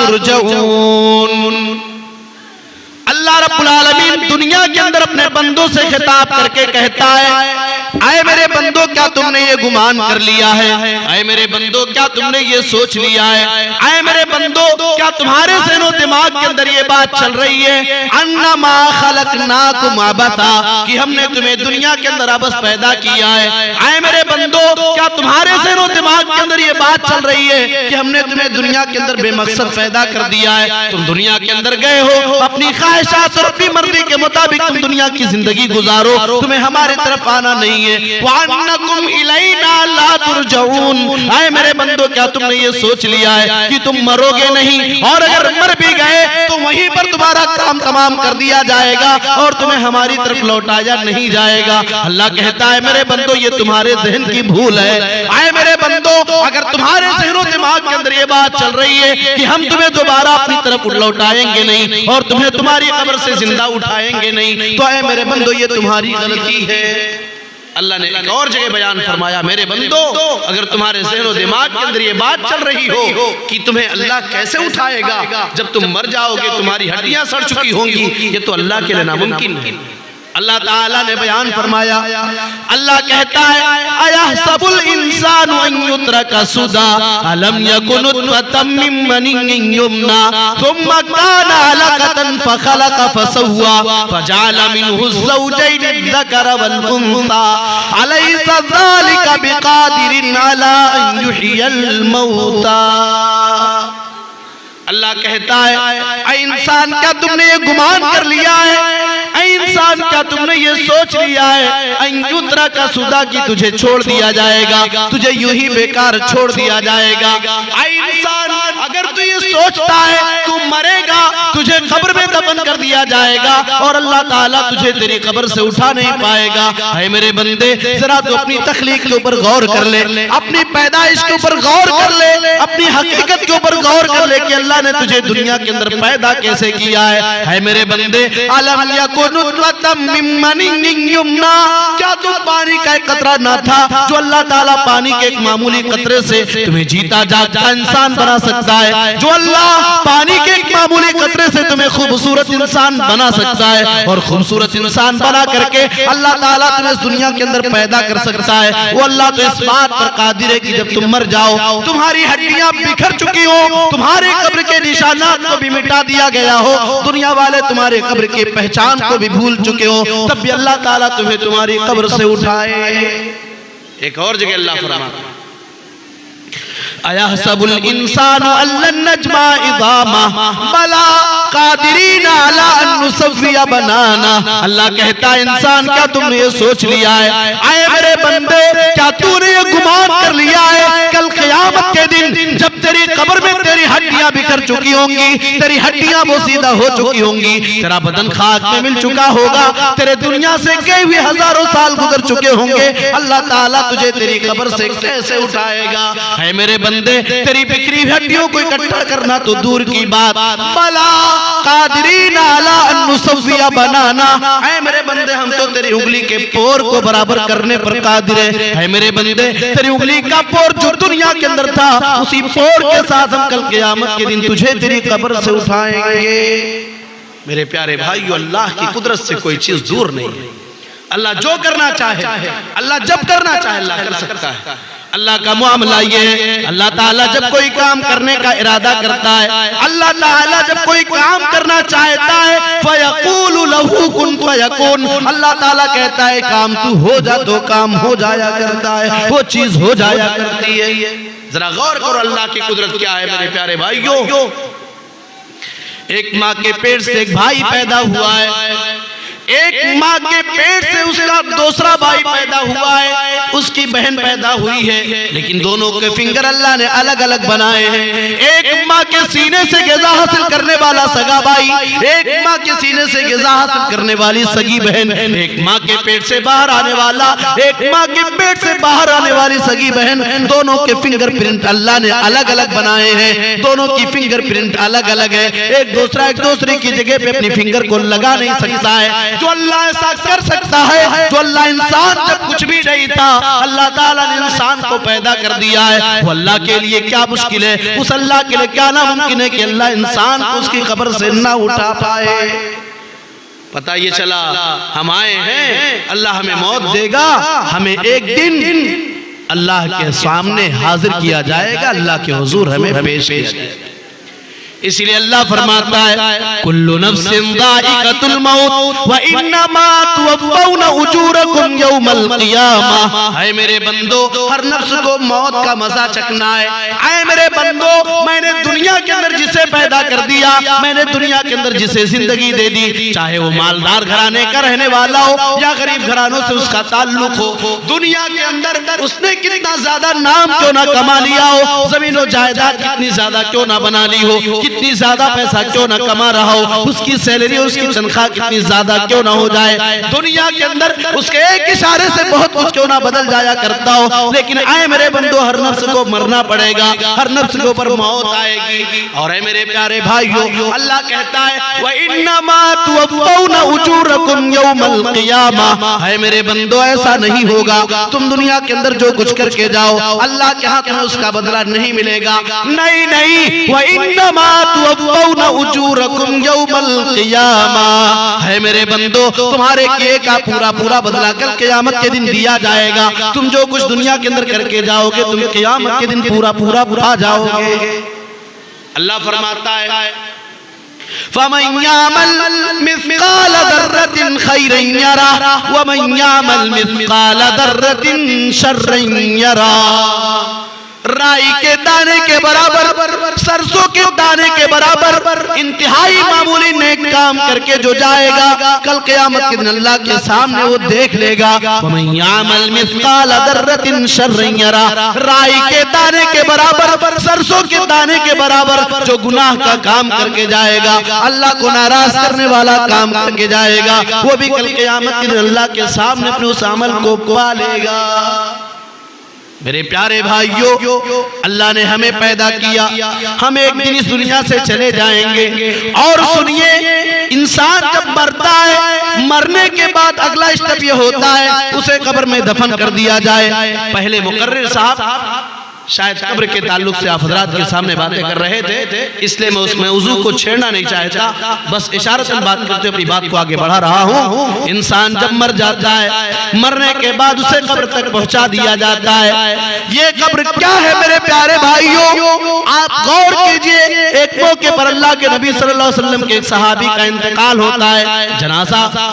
तुरजऊन। अल्लाह रब्बुल आलमीन दुनिया के अंदर अपने बंदों से खिताब करके कहता है, आए मेरे बंदो क्या तुमने ये गुमान कर लिया है, आए मेरे बंदो क्या तुमने ये सोच लिया है, आए मेरे बंदो क्या तुम्हारे ज़हनो दिमाग के अंदर ये बात चल रही है अन्नमा खलकनाकुम अबसा, कि हमने तुम्हें दुनिया के अंदर अबस पैदा किया है। आए मेरे बंदो क्या तुम्हारे ज़हनो दिमाग के अंदर ये बात चल रही है कि हमने तुम्हें दुनिया के अंदर बेमकसद पैदा कर दिया है। तुम दुनिया के अंदर गए हो अपनी ख्वाहिशात और अपनी मर्जी के मुताबिक तुम दुनिया की जिंदगी गुजारो, तुम्हें हमारी तरफ आना नहीं है। वअन्नकुम इलैना ला तुरजऊन। आए मेरे बंदो क्या तुमने ये सोच लिया है कि तुम मरोगे नहीं, और अगर मर भी गए तो वहीं पर तुम्हारा काम तमाम कर दिया जाएगा और तुम्हें हमारी तरफ लौटाया नहीं जाएगा। अल्लाह कहता है मेरे बंदो ये तुम्हारे ज़हन की भूल है। आए मेरे बंदो अगर तुम्हारे ज़हनो दिमाग के अंदर ये बात चल रही है कि हम तुम्हें दोबारा अपनी तरफ लौटाएंगे नहीं और तुम्हें तुम्हारी कब्र से जिंदा उठाएंगे नहीं, तो आए मेरे बंदो ये तुम्हारी गलती है। अल्लाह ने एक और जगह बयान फरमाया, मेरे बंदो अगर तुम्हारे ज़हनो दिमाग के अंदर ये बात चल रही हो कि तुम्हें अल्लाह कैसे उठाएगा जब तुम मर जाओगे, तुम्हारी हड्डियां सड़ चुकी होंगी, ये तो अल्लाह के लिए नामुमकिन है। अल्लाह ताला ने बयान फरमाया, अल्लाह कहता है अयहसबुल इंसानु अन युत्रका सुदा अलम यकुन नुतफतम मिन मनिय्यिन युमना थुम्मा काना अलकतन फखलक फसव्वा फजअल मिनहु ज़ौजैन अज़्ज़करा वल उन्सा अलैसा ज़ालिका बिक़ादिरिन अला अन युहयिल मौता। अल्लाह कहता है इंसान क्या तुमने ये गुमान कर लिया है, इंसान क्या तुमने ये सोच लिया है अयुत्रा का सुदा की तुझे छोड़ दिया जाएगा, तुझे यूं ही बेकार छोड़ दिया जाएगा। इंसान अगर तू ये सोचता है तू मरेगा, तुझे कब्र में दफन कर दिया जाएगा और अल्लाह ताला तुझे तेरी कब्र से उठा नहीं पाएगा। है मेरे बंदे जरा तू अपनी तख्लीक के ऊपर गौर कर ले, अपनी पैदाइश के ऊपर गौर कर ले, अपनी हकीकत के ऊपर गौर कर ले कि अल्लाह ने तुझे दुनिया के अंदर पैदा कैसे किया है मेरे बंदे। अलम यकुन नुतफतम मिन मनिय्यिन युमना, क्या तुम पानी का एक कतरा ना था जो अल्लाह ताला पानी के एक मामूली कतरे से तुम्हें जीता जागता इंसान बना सकता है, जो अल्लाह पानी के एक मामूली कतरे से तुम्हें खूबसूरत इंसान बना सकता है और खूबसूरत इंसान बना करके अल्लाह ताला तुम्हें इस दुनिया के अंदर पैदा कर सकता है। वो अल्लाह तो इस बात पर कादिर है कि जब तुम मर जाओ तुम्हारी हड्डियां बिखर चुकी हो, तुम्हारे कब्र के निशानात को भी मिटा दिया गया हो, दुनिया वाले तुम्हारे कब्र की पहचान को भी भूल चुके हो, तब भी अल्लाह ताला तुम्हें तुम्हारी कब्र से उठाए। एक और जगह अल्लाह फरमाता है अयहसबुल इंसानु अल्लन नजमा इज़ामा बला कादिरीन अला अन नुसव्विया बनाना। अल्लाह कहता है इंसान क्या तुमने ये सोच लिया है, आए मेरे बंदे क्या तूने ये गुमान कर लिया है कल क़यामत के दिन जब तेरी कब्र में तेरी हड्डियां बिखर चुकी होंगी, तेरी हड्डियां बोसीदा हो चुकी होंगी, तेरा बदन खाक में मिल चुका होगा, तेरे दुनिया से कई हुए हजारों साल गुजर चुके होंगे, अल्लाह ताला तुझे तेरी कब्र से कैसे उठाएगा। है मेरे बंदे तेरी बिखरी हड्डियों को इकट्ठा करना तो दूर की बात, बला कादिरीन अला अन नुसव्विया बनाना। ऐ मेरे बंदे हम तो तेरी उंगली के पोर को बराबर करने पर कादिर है मेरे बंदे, तेरी उंगली का पोर जो दुनिया के अंदर था उसी पोर के साथ हम कल क़यामत के दिन तुझे तेरी कब्र से उठाएंगे। मेरे प्यारे भाइयों अल्लाह की कुदरत से कोई चीज दूर नहीं है। अल्लाह जो करना चाहे, अल्लाह जब करना चाहे अल्लाह कर सकता है। अल्लाह का मामला ये है, अल्लाह ताला जब कोई काम करने का इरादा करता है, अल्लाह ताला जब कोई काम करना चाहता है फयक़ूलु लहू कुन फयकून, अल्लाह ताला कहता है काम तू हो जा तो काम हो जाया करता है, वो चीज हो जाया करती है। जरा गौर करो अल्लाह की कुदरत क्या है मेरे प्यारे भाइयों। एक माँ के पेट से एक भाई पैदा हुआ है, एक माँ के पेट से उसका दूसरा भाई पैदा हुआ है, उसकी बहन पैदा हुई है, लेकिन दोनों के फिंगर अल्लाह ने अलग अलग बनाए हैं। एक माँ के सीने से ग़िज़ा हासिल करने वाला सगा भाई, एक माँ के सीने से ग़िज़ा हासिल करने वाली सगी बहन, एक माँ के पेट से बाहर आने वाला, एक माँ के पेट से बाहर आने वाली सगी बहन, दोनों के फिंगर प्रिंट अल्लाह ने अलग अलग बनाए हैं, दोनों की फिंगर प्रिंट अलग अलग है। एक दूसरे की जगह पे अपनी फिंगर को लगा नहीं सकता है। जो अल्लाह ऐसा कर सकता है, जो अल्लाह इंसान जब कुछ भी नहीं था अल्लाह ताला ने इंसान को पैदा कर दिया है, वो अल्लाह के लिए क्या मुश्किल है, उस अल्लाह के लिए क्या का नामुमकिन है कि अल्लाह इंसान को उसकी कब्र से ना उठा पाए। पता ये चला हम आए हैं, अल्लाह हमें मौत देगा, हमें एक दिन अल्लाह के सामने हाजिर किया जाएगा, अल्लाह के हुजूर हमें पेश किया जाएगा। इसलिए अल्लाह फरमाता है कुल्लु नफ्सिन दाइक़तुल मौत व इन्नमा तुवफ़्फ़ौना उजूरकुम यौमल क़ियामह। है मेरे बंदो, हर नफ्स को मौत का मजा चखना है। ऐ मेरे बंदो, मैंने दुनिया के अंदर जिसे पैदा कर दिया, मैंने दुनिया के अंदर जिसे जिंदगी दे दी, चाहे वो मालदार घराने का रहने वाला हो या गरीब घरानों से उसका ताल्लुक हो, दुनिया के अंदर उसने कितना ज्यादा नाम क्यों ना कमा लिया हो, जमीन जायदाद कितनी ज्यादा क्यों ना बना ली हो, कितनी ज्यादा पैसा क्यों ना कमा रहा हो, उसकी सैलरी उसकी तनख्वाह कितनी ज्यादा क्यों ना हो जाए, दुनिया के अंदर उसके एक इशारे से बहुत कुछ क्यों ना बदल जाया करता हो, लेकिन आए मेरे बंदो, हर नफ्स को मरना पड़ेगा, हर नफ्स के ऊपर मौत आएगी। और है मेरे प्यारे भाइयों, अल्लाह कहता है व इन्नमा तुवफ़्फ़ौना उजूरकुम यौमल क़ियामह। है मेरे बंदो, ऐसा नहीं होगा तुम दुनिया के अंदर जो कुछ करके जाओ, अल्लाह के हाथ में उसका बदला नहीं मिलेगा। नहीं नहीं, व इन्नमा तुवफ़्फ़ौना उजूरकुम यौमल क़ियामह। है मेरे बंदो, तुम्हारे किए का पूरा पूरा बदला कल क़यामत के दिन दिया जाएगा। तुम जो कुछ दुनिया के अंदर करके जाओगे, तुम क़यामत के दिन पूरा पूरा पा जाओगे। अल्लाह फरमाता है फमन यामल मिस्क़ाल दर्रतिन खैरन यरा व मन यामल मिस्क़ाल दर्रतिन शर्रन यरा। राई के दाने के बराबर, सरसों के दाने के बराबर इंतहाई मामूली नेक काम करके जो जाएगा, कल क़यामत के दिन अल्लाह के सामने वो देख लेगा। वमन यामल मिस्क़ाल दर्रतिन शर्रन यरा। राई के दाने के बराबर, सरसों के दाने के बराबर जो गुनाह का काम करके जाएगा, अल्लाह को नाराज करने वाला काम करके जाएगा, वो भी कल क़यामत के दिन अल्लाह के सामने अपने उस अमल को पा लेगा। मेरे प्यारे भाइयों, अल्लाह ने हमें पैदा किया, हम एक दिन इस दुनिया से चले जाएंगे। और सुनिए, इंसान जब मरता है, मरने के बाद अगला स्टेप ये होता है उसे कब्र में दफन कर दिया जाए। पहले मुकर्रिर साहब शायद कब्र के ताल्लुक से आप हजरात के सामने बातें कर रहे थे, इसलिए मैं उस मौजू को छेड़ना नहीं चाहता, बस इशारतन बात करते अपनी बात को आगे बढ़ा रहा हूँ। इंसान जब मर जाता है, मरने के बाद उसे कब्र तक पहुँचा दिया जाता है। ये कब्र क्या है मेरे प्यारे भाइयों, आप गौर कीजिए। एक मौके पर अल्लाह के नबी सल्लल्लाहु अलैहि वसल्लम के एक सहाबी का इंतकाल होता है,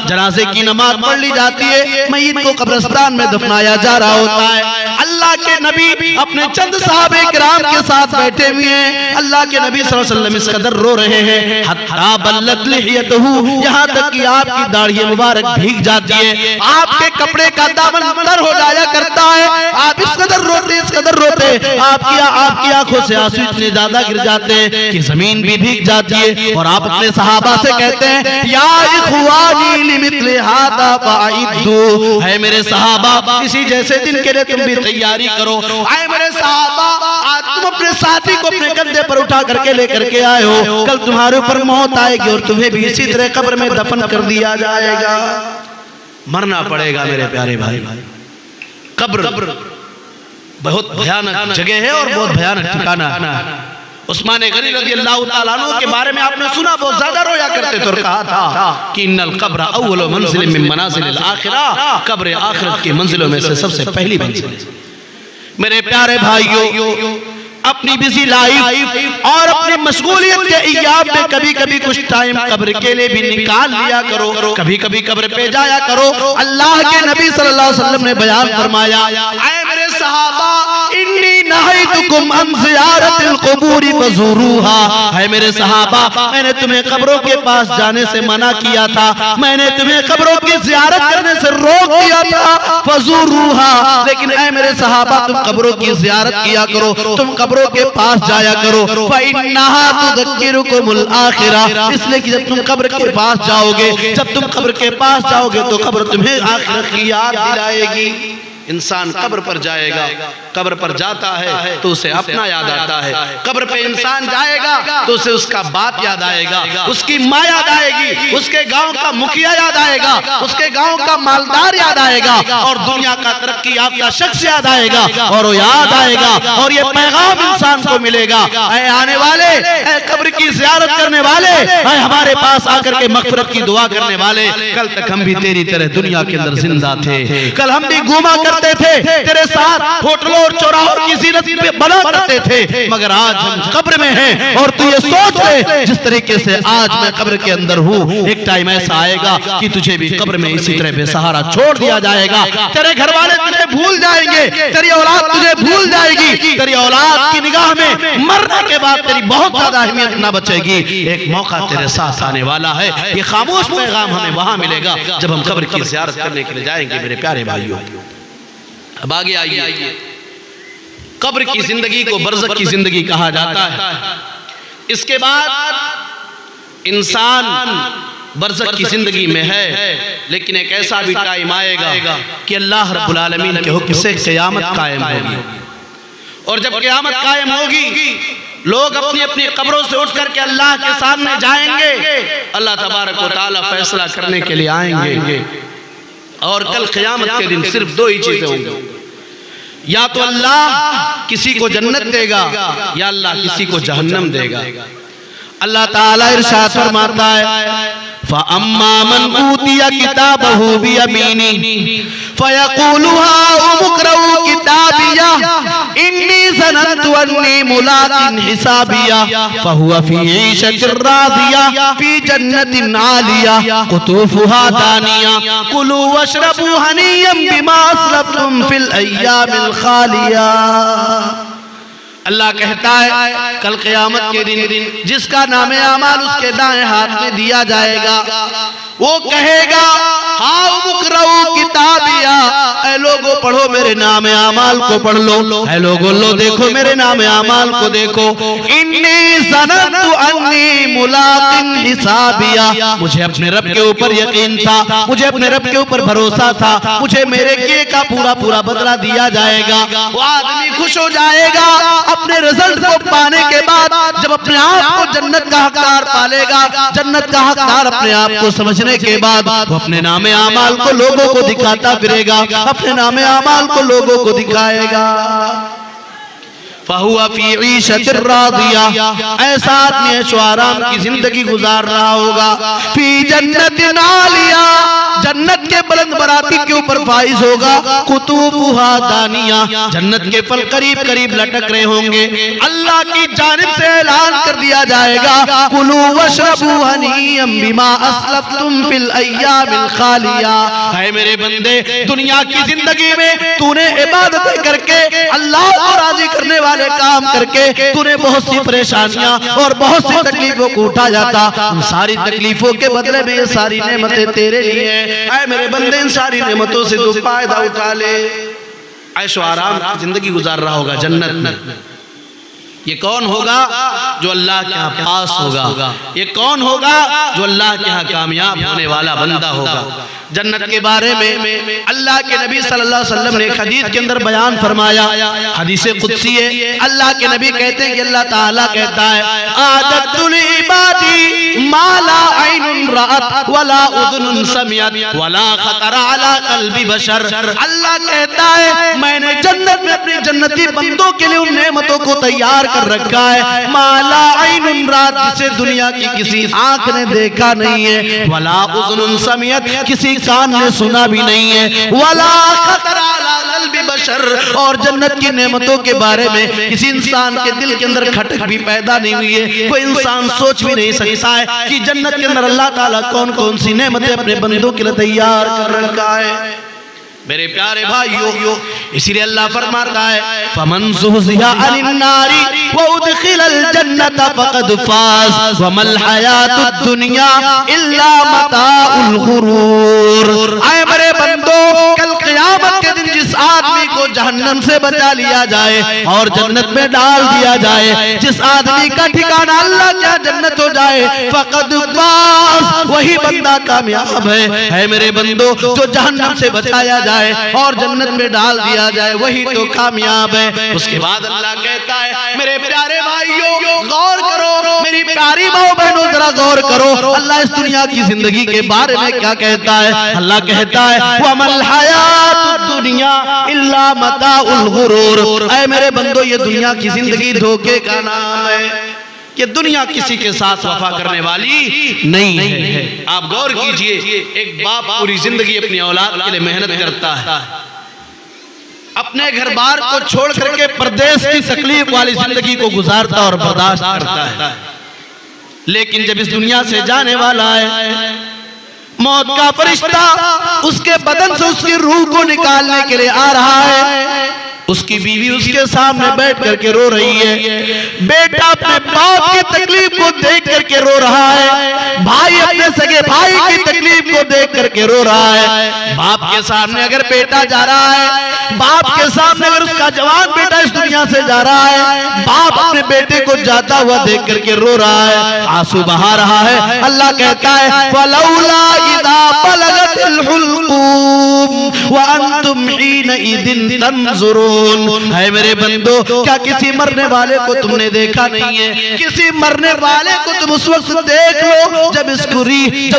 जनाजे की नमाज पढ़ ली जाती है, मय्यत को कब्रिस्तान में दफनाया जा रहा होता है। अल्लाह के नबी अपने चंद साहबे किराम के साथ बैठे हुए हैं। अल्लाह के नबी सल्लल्लाहु अलैहि वसल्लम इस कदर रो रहे हैं, हत्ता बल्लत लिहियतहु, यहाँ तक कि आपकी दाढ़ी मुबारक भीग जाती है, आपके कपड़े का दामन तर हो जाया करता है। आप इस कदर रोते, इस कदर रोते, आपकी आंखों से आंसू इतने ज्यादा गिर जाते हैं कि जमीन भी भीग जाती है। और आप अपने सहाबा से कहते हैं, या इख्वानी लिमिथलि हादा फअइदू। है मेरे सहाबा, इसी जैसे दिन के लिए तुम भी तैयारी करो। आए मेरे सहाबा, आज तुम अपने साथी को अपने कंधे पर उठा करके लेकर के आए हो, कल तुम्हारे ऊपर मौत आएगी और तुम्हें भी इसी तरह कब्र में दफन कर दिया जाएगा। मरना पड़ेगा मेरे प्यारे भाई। कब्र बहुत भयानक जगह है और बहुत भयानक ठिकाना है। उस्मान गनी रज़ियल्लाहु ताला अन्हु के बारे में आपने सुना, बहुत ज्यादा रोया करते थे और कहा था कि इन्नल कब्र अव्वलु मंजिल मिन मनाजिलिल आखिरह, कब्र आखिरत की मंजिलों में से सबसे पहली मंजिल। मेरे प्यारे भाइयों, अपनी बिजी लाइफ और अपनी मशगूलियत के इयाम में कभी कभी कुछ टाइम कब्र के लिए भी निकाल लिया करो, कभी कभी कब्र पे जाया करो। अल्लाह के नबी सल्लल्लाहु अलैहि वसल्लम ने बयान फरमाया, ऐ मेरे सहाबा, इन्नी नहाइतुकुम अन ज़ियारतिल क़ुबूरि फज़ूरूहा। है मेरे सहाबा, मैंने तुम्हें कब्रों के पास जाने से मना किया था, मैंने तुम्हें कब्रों की ज़ियारत करने से रोक दिया था, फज़ूरूहा। लेकिन ऐ मेरे सहाबा, तुम कब्रों की ज़ियारत किया करो, तुम कब्रों के पास जाया करो। फ़इन्नहा तुज़क्किरुकुमुल आखिरह, इसलिए कि जब तुम कब्र के पास जाओगे, जब तुम कब्र के पास जाओगे तो कब्र तुम्हें आखिरत की याद दिलाएगी। इंसान कब्र पर जाएगा, कब्र पर जाता है तो उसे अपना याद आता है, कब्र पे इंसान जाएगा तो उसे उसका बाप याद आएगा, उसकी माँ याद आएगी, उसके गांव का मुखिया याद आएगा, उसके गांव का मालदार याद आएगा, और दुनिया का तरक्की याफ्ता शख्स याद आएगा, और वो याद आएगा। और ये पैगाम इंसान को मिलेगा, ऐ आने वाले, ऐ कब्र की ज़ियारत करने वाले, ऐ हमारे पास आकर के मग़फ़िरत की दुआ करने वाले, कल तक हम भी तेरी तरह दुनिया के अंदर जिंदा थे, कल हम भी घूमा करते थे, तेरे साथ होटलों और चौराहों की ज़ीनत पे बना करते थे, मगर आज हम कब्र में हैं। और तू ये सोच ले, जिस तरीके से आज मैं कब्र के अंदर हूँ, एक टाइम ऐसा आएगा कि तुझे भी कब्र में इसी तरह बेसहारा छोड़ दिया जाएगा। तेरे घर वाले तुझे भूल जाएंगे, तेरी औलाद तुझे भूल जाएगी, तेरी औलाद की निगाह में मरने के बाद तेरी बहुत ज्यादा अहमियत ना बचेगी। एक मौका तेरे साथ आने वाला है, ये खामोश पैगाम हमें वहां मिलेगा जब हम कब्र की ज़ियारत करने के लिए जाएंगे। मेरे प्यारे भाइयों, अब आगे आइए, कब्र की जिंदगी को बरज़ख की जिंदगी कहा जाता है। इसके बाद इंसान बरज़ख की जिंदगी में है, लेकिन एक ऐसा भी टाइम आएगा कि अल्लाह रब्बुल आलमीन के हुक्म से क़यामत कायम होगी, और जब क़यामत कायम होगी, लोग अपनी अपनी कब्रों से उठ करके अल्लाह के सामने जाएंगे, अल्लाह तबारक व तआला फैसला करने के लिए आएंगे। और कल क़यामत के दिन सिर्फ दो ही चीजें होंगी, या तो अल्लाह किसी को जन्नत देगा, या अल्लाह किसी को जहन्नम देगा। अल्लाह ताला इरशाद फरमाता है, फ़अम्मा मन ऊतिया किताबहु बियमीनिही फ़यक़ूलु हाउम इक़्रऊ किताबिया इन्नी ज़नन्तु अन्नी मुलाक़िन हिसाबिया फ़हुव फ़ी ईशतिर राज़िया फ़ी जन्नतिन आलिया क़ुतूफ़ुहा दानिया कुलू वशरबू हनीयम बिमा अस्लफ़्तुम फ़िल अय्यामिल ख़ालिया। अल्लाह कहता है कल क़यामत के दिन जिसका नामे आमाल उसके दाएं हाथ में दिया जाएगा, वो कहेगा हाउ मुक़रऊ किताबिया, ऐ लोगो पढ़ो मेरे नामे आमाल को पढ़ लो, ऐ लोगो लो देखो मेरे नामे आमाल को देखो, इन्नी ज़नन्तु अन्नी मुलाक़िन हिसाबिया, मुझे अपने रब के ऊपर यकीन था, मुझे अपने रब के ऊपर भरोसा था, मुझे मेरे किए का पूरा पूरा बदला दिया जाएगा। वो आदमी खुश हो जाएगा अपने रिजल्ट को पाने के बाद, जब अपने आप को जन्नत का हकदार पालेगा, जन्नत का हकदार अपने आप को समझने के बाद वो अपने नामे आमाल को लोगों को दिखाता फिरेगा, अपने नामे आमाल को लोगों को दिखाएगा। फ़हुव फ़ी ईशतिर राज़िया, ऐसा आदमी ऐशो आराम की जिंदगी गुजार रहा होगा, फ़ी जन्नतिन आलिया, जन्नत के बुलंद बराती के ऊपर फाइज होगा, कुतूफ़ुहा दानिया, जन्नत के फल करीब करीब लटक रहे होंगे। अल्लाह की जानिब से ऐलान कर दिया जाएगा, कुलू वशरबू हनीयम बिमा अस्लफ़्तुम फ़िल अय्यामिल ख़ालिया। है मेरे बंदे, दुनिया की जिंदगी में तूने इबादतें करके, अल्लाह को राजी करने वाले काम करके तूने बहुत सी परेशानियां और बहुत सी तकलीफों को उठा जाता, उन सारी तकलीफों के बदले में ये सारी नेमतें तेरे लिए हैं। ऐ मेरे बंदे, इन सारी नेमतों से तू फायदा उठा ले। ऐशो आराम की जिंदगी गुजार रहा होगा जन्नत में। ये कौन होगा? जो अल्लाह के यहाँ पास होगा। ये कौन होगा? जो अल्लाह के यहाँ कामयाब होने वाला बंदा होगा। जन्नत के बारे में अल्लाह के नबी सल्लल्लाहु अलैहि वसल्लम ने एक हदीस के अंदर बयान फरमाया, हदीस कुदसी है। अल्लाह के नबी कहते हैं कि अल्लाह ताला कहता है, आदतुल इबादी मा ला ऐनुन रअत वला उज़ुनुन समिअत वला खतरा अला क़ल्बि बशर। अल्लाह कहता है मैंने जन्नत में अपने जन्नती बंदों के लिए उन नेमतों को तैयार कर रखा है, मा ला ऐनुन रअत, जिसे दुनिया की किसी आंख ने देखा नहीं है, वला उज़ुनुन समिअत, किसी कान ने सुना भी नहीं है, वला खतरा अला क़ल्बि बशर, और जन्नत की नेमतों के बारे में किसी इंसान के दिल के अंदर खटक भी पैदा नहीं हुई है। कोई इंसान सोच भी नहीं सकता है कि जन्नत के अंदर अल्लाह ताला कौन कौन सी नेमतें अपने बंदों के लिए तैयार कर रखा है। मेरे प्यारे भाइयों, इसीलिए अल्लाह फरमाता है, फमन ज़ुहज़िहा अनिन नारी व उदखिलल जन्नत फ़क़द फ़ाज़ वमल हयातुद दुनिया इल्ला मताउल गुरूर। आए मेरे बंदो, कल क़यामत के दिन जिस आदमी को जहन्नम से बचा लिया जाए और जन्नत में डाल दिया जाए, जिस आदमी का ठिकाना अल्लाह क्या जन्नत जन्नत हो जाए, फकद फाज़, वही बंदा कामयाब है मेरे बंदो। जो जहन्नम से बचाया जाए और जन्नत में डाल दिया जाए वही तो कामयाब है। उसके बाद अल्लाह कहता है मेरे प्यारे भाइयों गौर करो, मेरी प्यारी माओ बहनों जरा गौर करो, अल्लाह इस दुनिया की जिंदगी के बारे में क्या कहता है। अल्लाह कहता है वमल हयातुद दुनिया इल्ला मताउल गुरूर। ऐ मेरे बंदो ये दुनिया की जिंदगी धोखे का नाम है, ये दुनिया किसी के साथ वफा करने वाली नहीं है। आप गौर कीजिए, एक बाप पूरी जिंदगी अपनी औलाद के लिए मेहनत करता है, अपने घर बार को छोड़ करके परदेश की तकलीफ वाली जिंदगी को गुजारता और बर्दाश्त करता है, लेकिन जब इस दुनिया से जाने वाला है, मौत का फरिश्ता उसके बदन से उसकी रूह को निकालने के लिए आ रहा है, उसकी बीवी उसके सामने बैठ करके रो रही है, बेटा अपने बाप की तकलीफ को देख करके रो रहा है, भाई अपने सगे भाई की तकलीफ को देख करके रो रहा है। बाप के सामने अगर बेटा जा रहा है, बाप के सामने अगर उसका जवान बेटा इस दुनिया से जा रहा है, बाप अपने बेटे को जाता हुआ देख करके रो रहा है, आंसू बहा रहा है। अल्लाह कहता है फलौला इज़ा बलगतिल हुल्कूम व अंतुम हीनइज़िन तंजुरून। है मेरे बंदो, क्या किसी मरने वाले को तुमने देखा नहीं है? किसी मरने वाले को तुम उस वक्त देख लो जब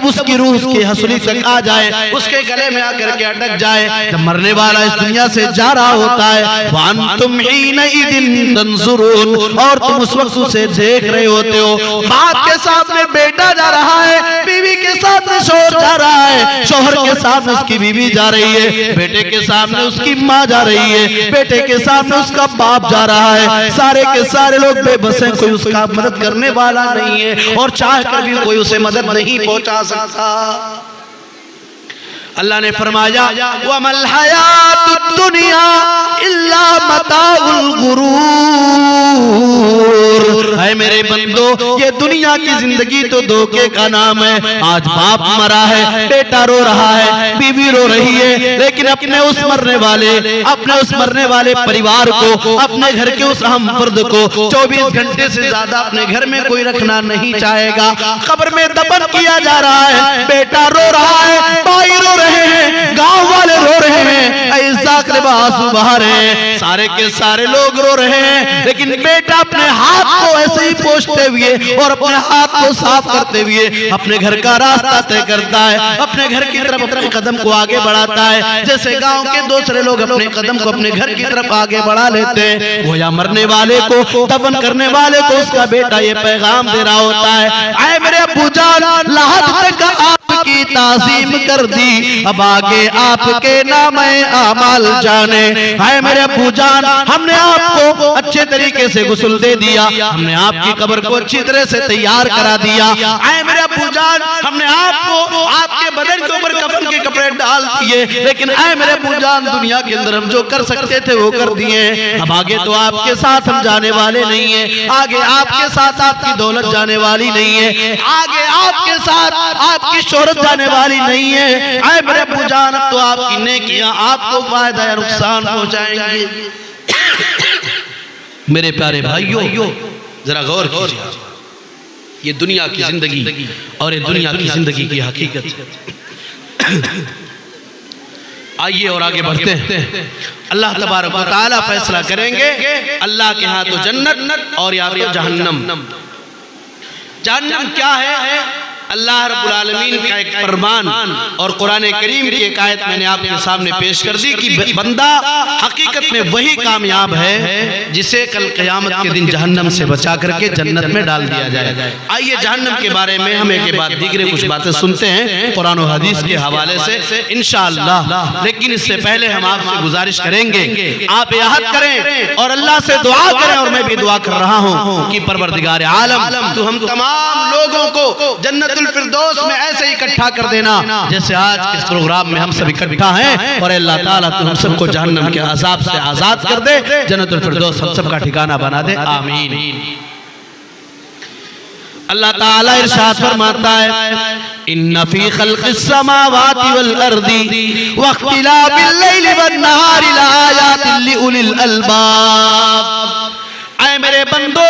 उसकी रूह उसकी हंसुली तक आ जाए, उसके गले में आकर के अटक जाए, जब मरने वाला इस दुनिया से जा रहा होता है, वांतुम हीनइज़िन तंजुरून, और तुम उस वक्त उसे देख रहे होते हो। बाप के सामने बेटा जा रहा है, बीवी के सामने शोहर जा रहा है, शोहर के सामने उसकी बीवी जा रही है, बेटे के सामने उसकी माँ जा रही है, बेटे के सामने उसका बाप जा रहा है, सारे के सारे लोग बेबस हैं, कोई उसका मदद करने वाला नहीं है और चाह कर भी कोई उसे मदद नहीं पहुंचा सकता। अल्लाह ने फरमाया वमल हयातुद दुनिया इल्ला मताउल गुरूर। है मेरे बंदो, ये दुनिया की जिंदगी तो धोखे का नाम है। आज बाप मरा है, बेटा रो रहा है, बीवी रो रही है, लेकिन अपने उस मरने वाले परिवार को, अपने घर के उस अहम फर्द को 24 घंटे से ज्यादा अपने घर में कोई रखना नहीं चाहेगा। कब्र में दफन किया जा रहा है, बेटा रो रहा है, भाई रो रहे हैं, गांव वाले रो रहे हैं, ऐसा आंसू बहा रहे हैं, सारे के सारे लोग रो रहे हैं, लेकिन बेटा अपने हाथ को ऐसे ही पोंछते हुए और अपने हाथ को साफ करते हुए अपने घर का रास्ता तय करता है, अपने घर की तरफ अपने कदम को आगे बढ़ाता है, जैसे गांव के दूसरे लोग अपने कदम को अपने घर की तरफ आगे बढ़ा लेते हैं। वो या मरने वाले को, दफन करने वाले को उसका बेटा ये पैगाम दे रहा होता है, आए मेरे अब्बू जान लाहत तक आपकी ताज़ीम कर दी, अब आगे आपके नाम आमाल जाने। हाय मेरे अब्बू जान, हमने आपको अच्छे तरीके से गुस्ल दे दिया, हमने आपकी कब्र को अच्छी तरह से तैयार करा दिया। हाय मेरे अब्बू जान, हमने आपको आपके बदन के ऊपर कफन के कपड़े डाल दिए, लेकिन आए मेरे अब्बू जान दुनिया के अंदर हम जो कर सकते थे वो कर दिए, अब आगे तो आपके साथ हम जाने वाले नहीं है, आगे आपके साथ आपकी दौलत जाने वाली नहीं है, आगे आपके साथ आपकी शोहरत जाने वाली नहीं है। आए मेरे अब्बू जान, अब तो आपकी नेकियां आपको फायदा या नुकसान पहुंचाएंगे। मेरे प्यारे भाइयों जरा गौर कीजिए, ये दुनिया की जिंदगी और ये दुनिया की जिंदगी की हकीकत। आइए और आगे बढ़ते हैं। अल्लाह तबारक व तआला फैसला करेंगे, अल्लाह के हाथ तो जन्नत और या फिर जहन्नम। जहन्नम क्या है? अल्लाह रब्बुल आलमीन का एक फरमान और कुरान करीम की एक आयत मैंने आपके सामने पेश कर दी कि बंदा हकीकत में वही कामयाब है जिसे कल क़यामत के दिन जहन्नम से बचा करके जन्नत में डाल दिया जाए। आइए जहन्नम के बारे में हम एक बाद दीगरे कुछ बातें सुनते हैं कुरान और हदीस के हवाले से इंशाअल्लाह, लेकिन इससे पहले हम आपसे गुजारिश करेंगे आप याद करें और अल्लाह से दुआ करें, और मैं भी दुआ कर रहा हूँ कि परवरदिगार आलम तू हम तमाम लोगों को जन्नत फिरदौस में ऐसे ही इकट्ठा कर देना जैसे आज इस प्रोग्राम में हम सब इकट्ठा हैं, और अल्लाह ताला तू हम सबको जहन्नम के अज़ाब से आजाद कर दे, जन्नतुल फिरदौस हम सब का ठिकाना बना दे, आमीन। अल्लाह ताला इरशाद फरमाता है इन्ना फी खल्क़िस समावाति वल अर्दी व इख्तिलाफिल लैलि वन नहारि लआयातिन लिउलिल अलबाब। ऐ मेरे बंदो,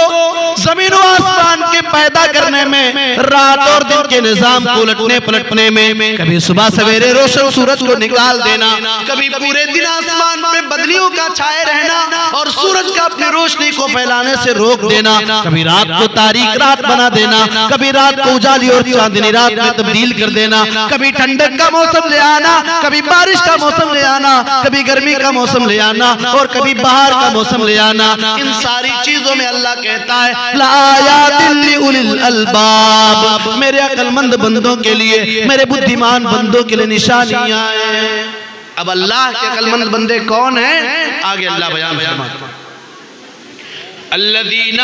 जमीन और आसमान के पैदा करने में, रात और दिन के निजाम को उलटने पलटने में, कभी सुबह सवेरे रोशन सूरज को निकाल देना, कभी पूरे दिन आसमान पे बदलियों का छाए रहना और सूरज का अपनी रोशनी को फैलाने से रोक देना, कभी रात को तारीक रात बना देना, कभी रात को उजाली और चांदनी रात में तब्दील कर देना, कभी ठंडक का मौसम ले आना, कभी बारिश का मौसम ले आना, कभी गर्मी का मौसम ले आना और कभी बाहर का मौसम ले आना। इन सारी चीजों में अल्लाह कहता है लायातिल लिउलिल अलबाब, मेरे अक्लमंद बंदों के लिए, मेरे बुद्धिमान बंदों के लिए निशानियां हैं। अब अल्लाह के अक्लमंद बंदे कौन हैं? आगे अल्लाह बयान फरमाता है अल्लज़ीना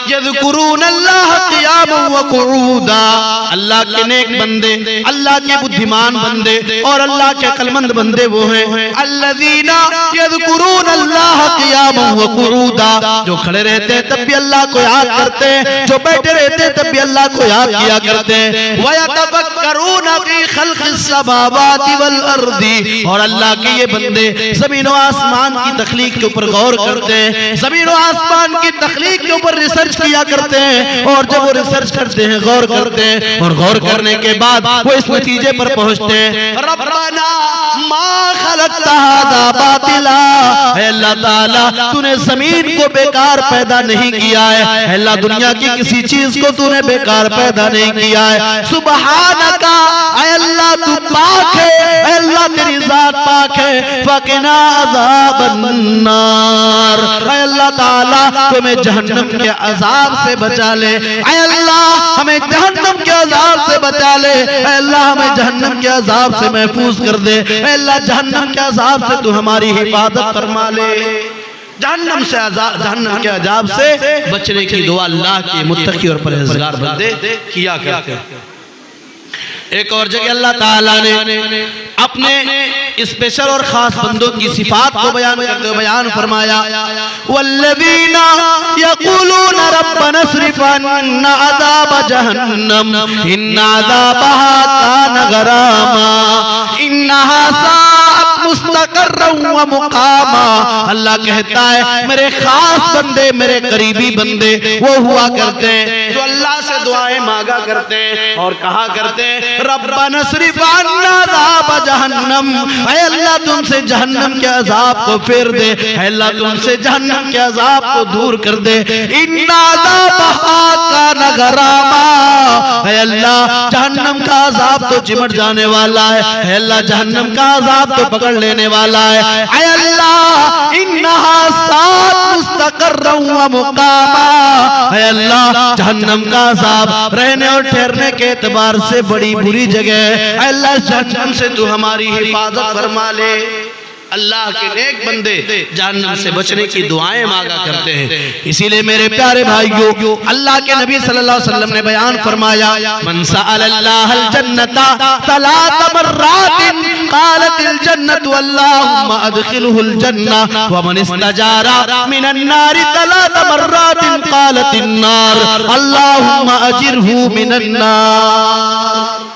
यज़कुरूनल्लाह क़ियामन व क़ुऊदा, अल्लाह के नेक बंदे, अल्लाह के बुद्धिमान बंदे और अल्लाह के अक्लमंद बंदे वो हैं अल्लज़ीना यज़कुरूनल्लाह क़ियामन व क़ुऊदा, जो खड़े रहते हैं तब भी अल्लाह को याद करते हैं, जो बैठे रहते हैं तब भी अल्लाह को याद किया करते हैं। व यतफक्करूना फ़ी ख़ल्क़िस समावाति वल अर्दी, और अल्लाह के ये बंदे ज़मीन व आसमान की तख्लीक के ऊपर गौर करते हैं, ज़मीन व आसमान की तख्लीक के ऊपर रिसर्च किया करते हैं, और जब वो रिसर्च करते हैं, गौर करते हैं, और गौर करने के बाद वो इस नतीजे पर पहुंचते हैं रब्बना मा खलक़्ता हाज़ा बातिला, अल्लाह ताला तूने जमीन को बेकार पैदा नहीं किया है, अल्लाह दुनिया की किसी चीज को तूने बेकार पैदा नहीं किया है। सुबहानका, अल्लाह तू पाक है, अल्लाह तेरी जात पाक है। फकिना अज़ाबन नार, अल्लाह ताला हमें जहन्नम के अजाब से बचा ले, अल्लाह हमें जहन्नम के अजाब से बचा ले, अल्लाह हमें जहन्नम के अजाब से महफूज कर दे, अल्लाह जहन्नम के अजाब से तू हमारी हिफाजत फरमा ले। जहन्नम से जहन्नम के अजाब से बचने की दुआ अल्लाह के मुत्तकी और परहेज़गार बंदे किया करते हैं। एक और जगह अल्लाह ताला ने अपने स्पेशल और खास बंदों की सिफात को बयान करते हुए बयान फरमाया वल्लज़ीना यक़ूलूना रब्बना अस्रिफ़ अन्ना अज़ाब जहन्नम इन्ना अज़ाबहा कान गरामा इन्नहा साअत मुस्तक़र्रन व मुक़ामा। अल्लाह कहता है मेरे खास बंदे, मेरे करीबी बंदे वो हुआ करते हैं जो अल्लाह से दुआएं मांगा करते हैं और कहा करते हैं रब्बना अस्रिफ़ अन्ना अज़ाब जहन्नम, ऐ अल्लाह तुमसे जहन्नम के अजाब को फेर दे, ऐ अल्लाह तुमसे जहन्नम के अजाब को दूर कर दे। इन्ना अज़ाबहा कान गरामा, ऐ अल्लाह जहन्नम का अजाब तो चिमट जाने वाला है, ऐ अल्लाह जहन्नम का अजाब तो पकड़ लेने वाला है, ऐ अल्लाह इन्नहा साअत मुस्तक़र्रन व मुक़ामा, ऐ अल्लाह जहन्नम का अजाब रहने और ठहरने के एतबार से बड़ी बुरी जगह है, अल्लाह जहन्नम से तू हमारी हिफाजत फरमा ले। अल्लाह के नेक बंदे जहन्नम से बचने की दुआएं मांगा करते हैं। इसीलिए मेरे प्यारे भाइयों, अल्लाह के नबी सल्लल्लाहु अलैहि वसल्लम ने बयान फरमाया मन सअलल्लाहल जन्नता सलात मर्रातिन क़ालतिल जन्नतु अल्लाहुम्मा अदखिलहुल जन्ना व मन इस्तजारा मिनन नारि सलात मर्रातिन क़ालतिन नार अल्लाहुम्मा अजिरहु मिनन नार।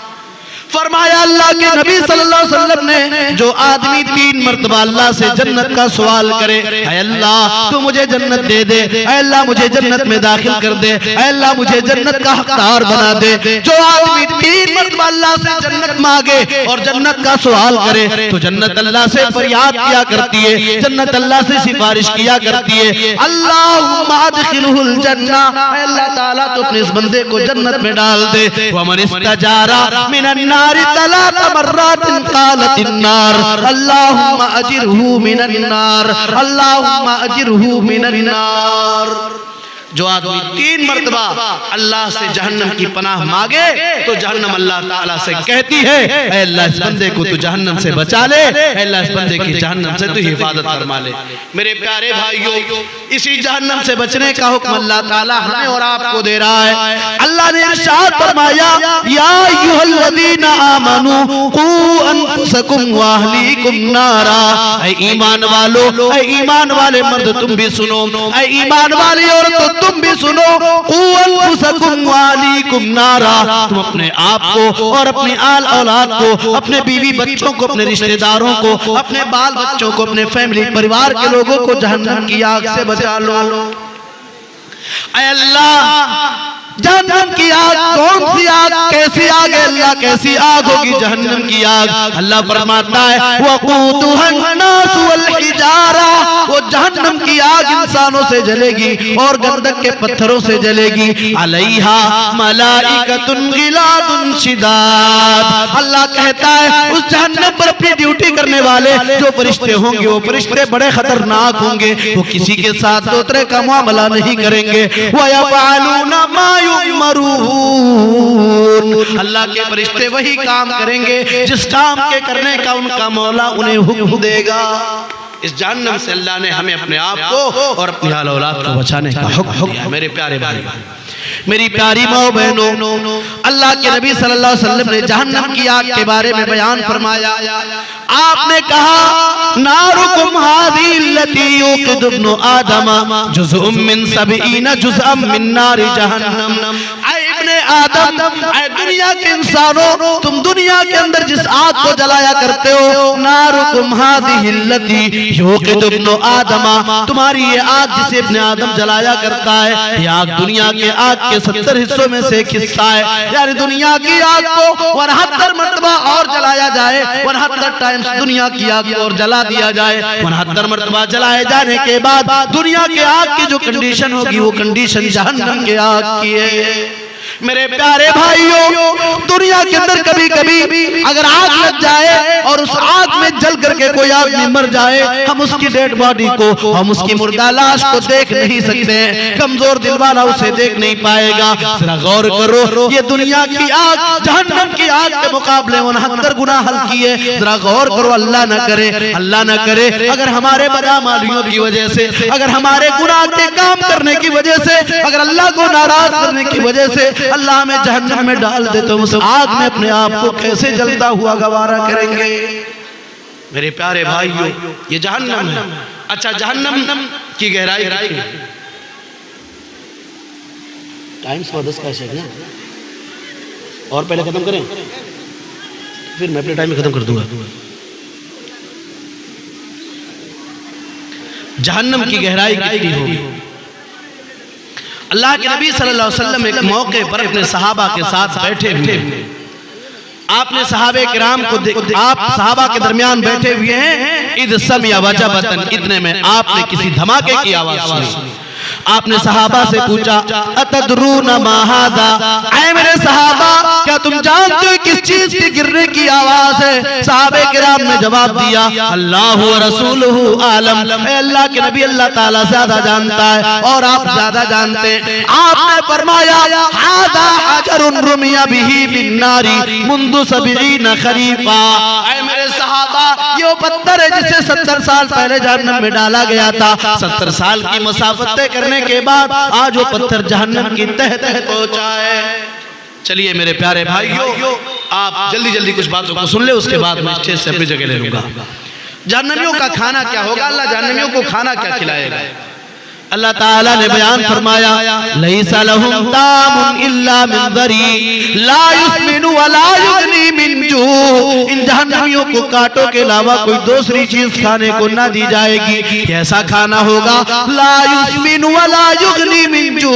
फरमाया अल्लाह के नबी सल्लल्लाहु अलैहि वसल्लम ने जो आदमी 3 मर्तबा अल्लाह से जन्नत का सवाल करे, ऐ अल्लाह तू मुझे जन्नत दे दे, ऐ अल्लाह मुझे जन्नत में दाखिल कर दे, ऐ अल्लाह मुझे जन्नत का हकदार बना दे। जो आदमी 3 मर्तबा अल्लाह से जन्नत मांगे और जन्नत का सवाल करे तो जन्नत अल्लाह से फरियाद किया करती है, जन्नत अल्लाह से सिफारिश किया करती है अल्लाहुम्मा अदखिलहुल जन्ना, ऐ अल्लाह ताला तो अपने इस बंदे को जन्नत में डाल दे। व मन इस्तजारा मिनन नारि सलात मर्रातिन क़ालतिन नार अल्लाहुम्मा अजिरहु मिनन नार अल्लाहुम्मा अजिरहु मिनन नार। जो आदमी 3 मर्तबा अल्लाह से जहन्नम की पनाह मांगे तो जहन्नम अल्लाह ताला से कहती है ऐ अल्लाह इस बंदे को तू जहन्नम से बचा ले, ऐ अल्लाह इस बंदे की जहन्नम से तू हिफाजत फरमा ले। मेरे प्यारे भाइयों, इसी जहन्नम से बचने का हुक्म अल्लाह ताला हमें और आपको दे रहा है। अल्लाह ने इरशाद फरमाया या अय्युहल्लज़ीना आमनू कू अनफुसकुम व अहलीकुम नारा, ऐ ईमान वालो, ऐ ईमान वाले मर्द तुम भी सुनो, ऐ ईमान वाली औरतों तुम भी सुनो, तुम अपने आप को और अपनी आल औलाद को, अपने बीवी बच्चों को, अपने रिश्तेदारों को, अपने बाल बच्चों को, अपने फैमिली परिवार के लोगों को जहन्नम की आग से बचा लो। ऐ अल्लाह जहन्नम की आग कौन सी आग, कैसी आग है अल्लाह, कैसी आग होगी जहन्नम की आग। अल्लाह फरमाता है वक़ूदुहन्नास वल हिजारा, वो जहन्नम की आग इंसानों से जलेगी और गंधक के पत्थरों से जलेगी। अलैहा मलाइकतुन गिलादुन शिदाद, अल्लाह कहता है उस जहन्नम पर अपनी ड्यूटी करने वाले जो फरिश्ते होंगे वो फरिश्ते बड़े खतरनाक होंगे, वो किसी के साथ दूसरे का मामला नहीं करेंगे। वयफ़अलूना मा युअमरून, अल्लाह के फरिश्ते वही काम करेंगे जिस काम के करने का उनका मौला उन्हें हुक्म देगा। इस जहन्नम से अल्लाह ने हमें अपने आप को और अपनी आल औलाद को बचाने का हुक्म दिया। मेरे प्यारे भाई, मेरी प्यारी माँ बहनों, अल्लाह के नबी सल्लल्लाहु अलैहि वसल्लम ने जहन्नम की आग के बारे में बयान फरमाया। आपने कहा नारुकुम हाज़ी लती युक़िदु इब्नु आदम जुज़अम मिन सबईना जुज़अम मिन नारि जहन्नम। ऐ इब्ने आदम, ऐ दुनिया के इंसानों, तुम दुनिया के अंदर जिस आग को जलाया करते हो, नारुकुम हाज़ी लती युक़िदु इब्नु आदम, तुम्हारी ये आग जिसे इब्ने आदम जलाया करता है, ये आग दुनिया के आग के 70 हिस्सों में से एक हिस्सा है। यानी दुनिया की आग को 72 मरतबा और जलाया जाए, 72 टाइम्स दुनिया की आग को और जला दिया जाए। 72 मरतबा जलाए जाने के बाद दुनिया के आग की जो कंडीशन होगी वो कंडीशन जहन्नम के आग की है। मेरे प्यारे भाइयों, दुनिया के अंदर कभी कभी अगर आग लग जाए और उस आग में जल करके कोई आदमी मर जाए, हम उसकी डेड बॉडी को, हम उसकी मुर्दा लाश को देख नहीं सकते हैं, कमजोर दिल वाला उसे देख नहीं पाएगा। जरा गौर करो, ये दुनिया की आग जहन्नम की आग के मुकाबले 69 गुना हल्की है। जरा गौर करो, अल्लाह न करे, अल्लाह न करे अगर हमारे बदअमालियों की वजह से, अगर हमारे गुनाह के काम करने की वजह से, अगर अल्लाह को नाराज करने की वजह से अल्लाह हमें जहन्नम में डाल दे तो उस आग में अपने आप को कैसे जलता हुआ गवारा करेंगे। मेरे प्यारे भाइयों, ये जहन्नम है। अच्छा, जहन्नम की गहराई टाइम 10 का है ना, और पहले खत्म करें फिर मैं अपने टाइम में खत्म कर दूंगा। जहन्नम की गहराई कितनी होगी। अल्लाह के नबी सल्लल्लाहु अलैहि वसल्लम एक मौके पर अपने सहाबा के साथ बैठे हुए, आपने सहाबे किराम को आप सहाबा के दरमियान बैठे हुए हैं, इद समिया वजबतन, इतने में आपने किसी धमाके की आवाज सुनी। आपने सहाबा से पूछा अतदरूना मा हादा, ऐ मेरे सहाबा क्या तुम जानते हो किस चीज के गिरने की आवाज है? सहाबे किराम ने जवाब दिया अल्लाह व रसूलुहु आलम, अल्लाह के नबी अल्लाह ताला ज्यादा जानता है और आप ज्यादा जानते हैं। आपने फरमाया हादा हजरुन रुमिया बिही बिन नारी मुंदु 70 खरीफा, ऐ मेरे सहाबा ये पत्थर है जिसे 70 साल पहले जहन्नम में डाला गया था। 70 साल की मसाफत तय करने के बाद आज वो पत्थर जहन्नम की तह तक पहुंचा है। चलिए मेरे प्यारे भाइयों, आप जल्दी जल्दी कुछ बातों को सुन ले, उसके बाद मैं स्टेज से अपनी जगह ले लूंगा। जहन्नमियों का खाना क्या होगा, अल्लाह जहन्नमियों को खाना क्या खिलाएगा। अल्लाह ताला ने बयान फरमाया लैसा लहुम तामुन इल्ला मिन दरी ला युस्मिनु वला युगनी मिन जू, इन जहन्नमियों को कांटों के अलावा कोई दूसरी चीज खाने को ना दी जाएगी। कैसा खाना होगा? ला युस्मिनु वला युगनी मिन जू,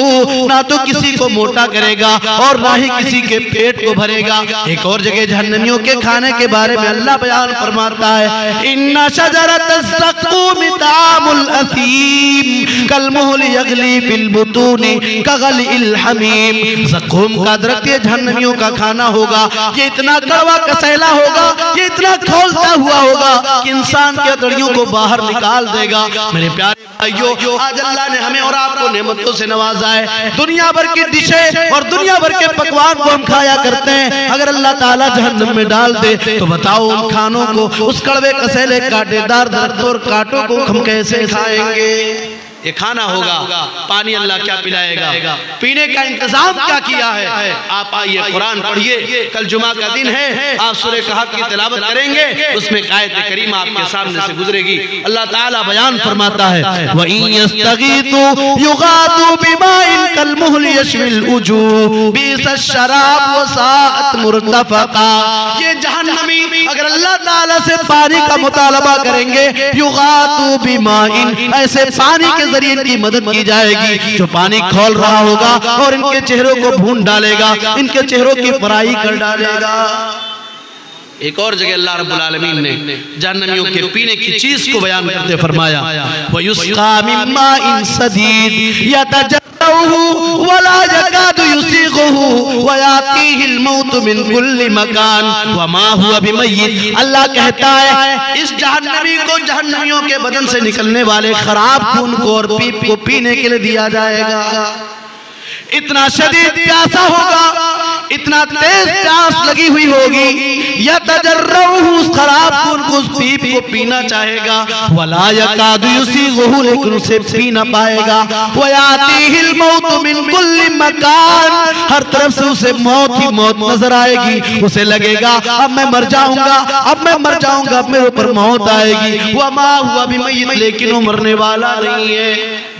ना तो किसी को मोटा करेगा और ना ही किसी के पेट को भरेगा। एक और जगह जहन्नमियों के खाने के बारे में अल्लाह बयान फरमाता है इन्ना शजरतस ज़क़ूम तामुल असीम यगली बिल बुतूनी कगलिल हमीम, ज़क़ूम का दरख्त ये जहन्नमियों का खाना होगा। ये इतना कड़वा कसैला होगा, ये इतना खोलता हुआ होगा कि इंसान के अतड़ियों को बाहर निकाल देगा। मेरे प्यारे भाइयों, आज अल्लाह ने हमें और आपको नेमतों से नवाजा है। दुनिया भर की डिशें और दुनिया भर के पकवान को हम खाया करते हैं। अगर अल्लाह ताला जहन्नम में डाल दे तो बताओ उन खानों को, उस कड़वे कसैले कांटेदार दरख्तों और कांटों को हम कैसे खाएंगे? ये खाना होगा, पानी अल्लाह क्या पिलाएगा, पीने का इंतजाम क्या किया है। आप आइए कुरान पढ़िए, कल जुमा का दिन है, आप सूरह कहफ की तिलावत करेंगे, उसमें आयत करीमा आपके सामने से गुजरेगी। अल्लाह ताला बयान फरमाता है व इन यस्तगीतु युगातु बिमाइन कलमुहल यशविल वजूह बिसश शराब व साअत मुर्तफका। ये जहन्नमी अगर अल्लाह ताला से पानी का मुतालबा करेंगे, युगातु बिमाइन, ऐसे पानी के जरिए इनकी मदद की जाएगी। जो पानी खोल रहा होगा और इनके चेहरों को भून डालेगा, इनके चेहरों की पराई कर डालेगा। एक और जगह अल्लाह रब्बुल आलमीन ने जहन्नमियों के पीने की चीज को बयान करते फरमाया, वयुस्का मिम्मा इन सदीद यतजर्रुहु वला यकादु युसीगुहु वयातीहिल मौत मिन कुल्ली मकान वमा हुवा बिमय्यित। अल्लाह कहता है इस जहन्नमी को जहन्नमियों के बदन से निकलने वाले खराब खून को और पीप को पीने के लिए दिया जाएगा। इतना शदीद प्यासा होगा, इतना तेज प्यास लगी हुई होगी, या तजर्रुहु उस खराब खून को उस पीप को पीना चाहेगा, वला यकादु युसीगुहु लेकिन उसे पी ना पाएगा, वयातीहिल मौत मिन कुल्ली मकान हर तरफ से उसे मौत ही मौत नजर आएगी। उसे लगेगा अब मैं मर जाऊंगा, अब मैं मर जाऊंगा, अब मेरे ऊपर मौत आएगी। वमा हुवा बिमय्यित लेकिन वो मरने वाला नहीं है।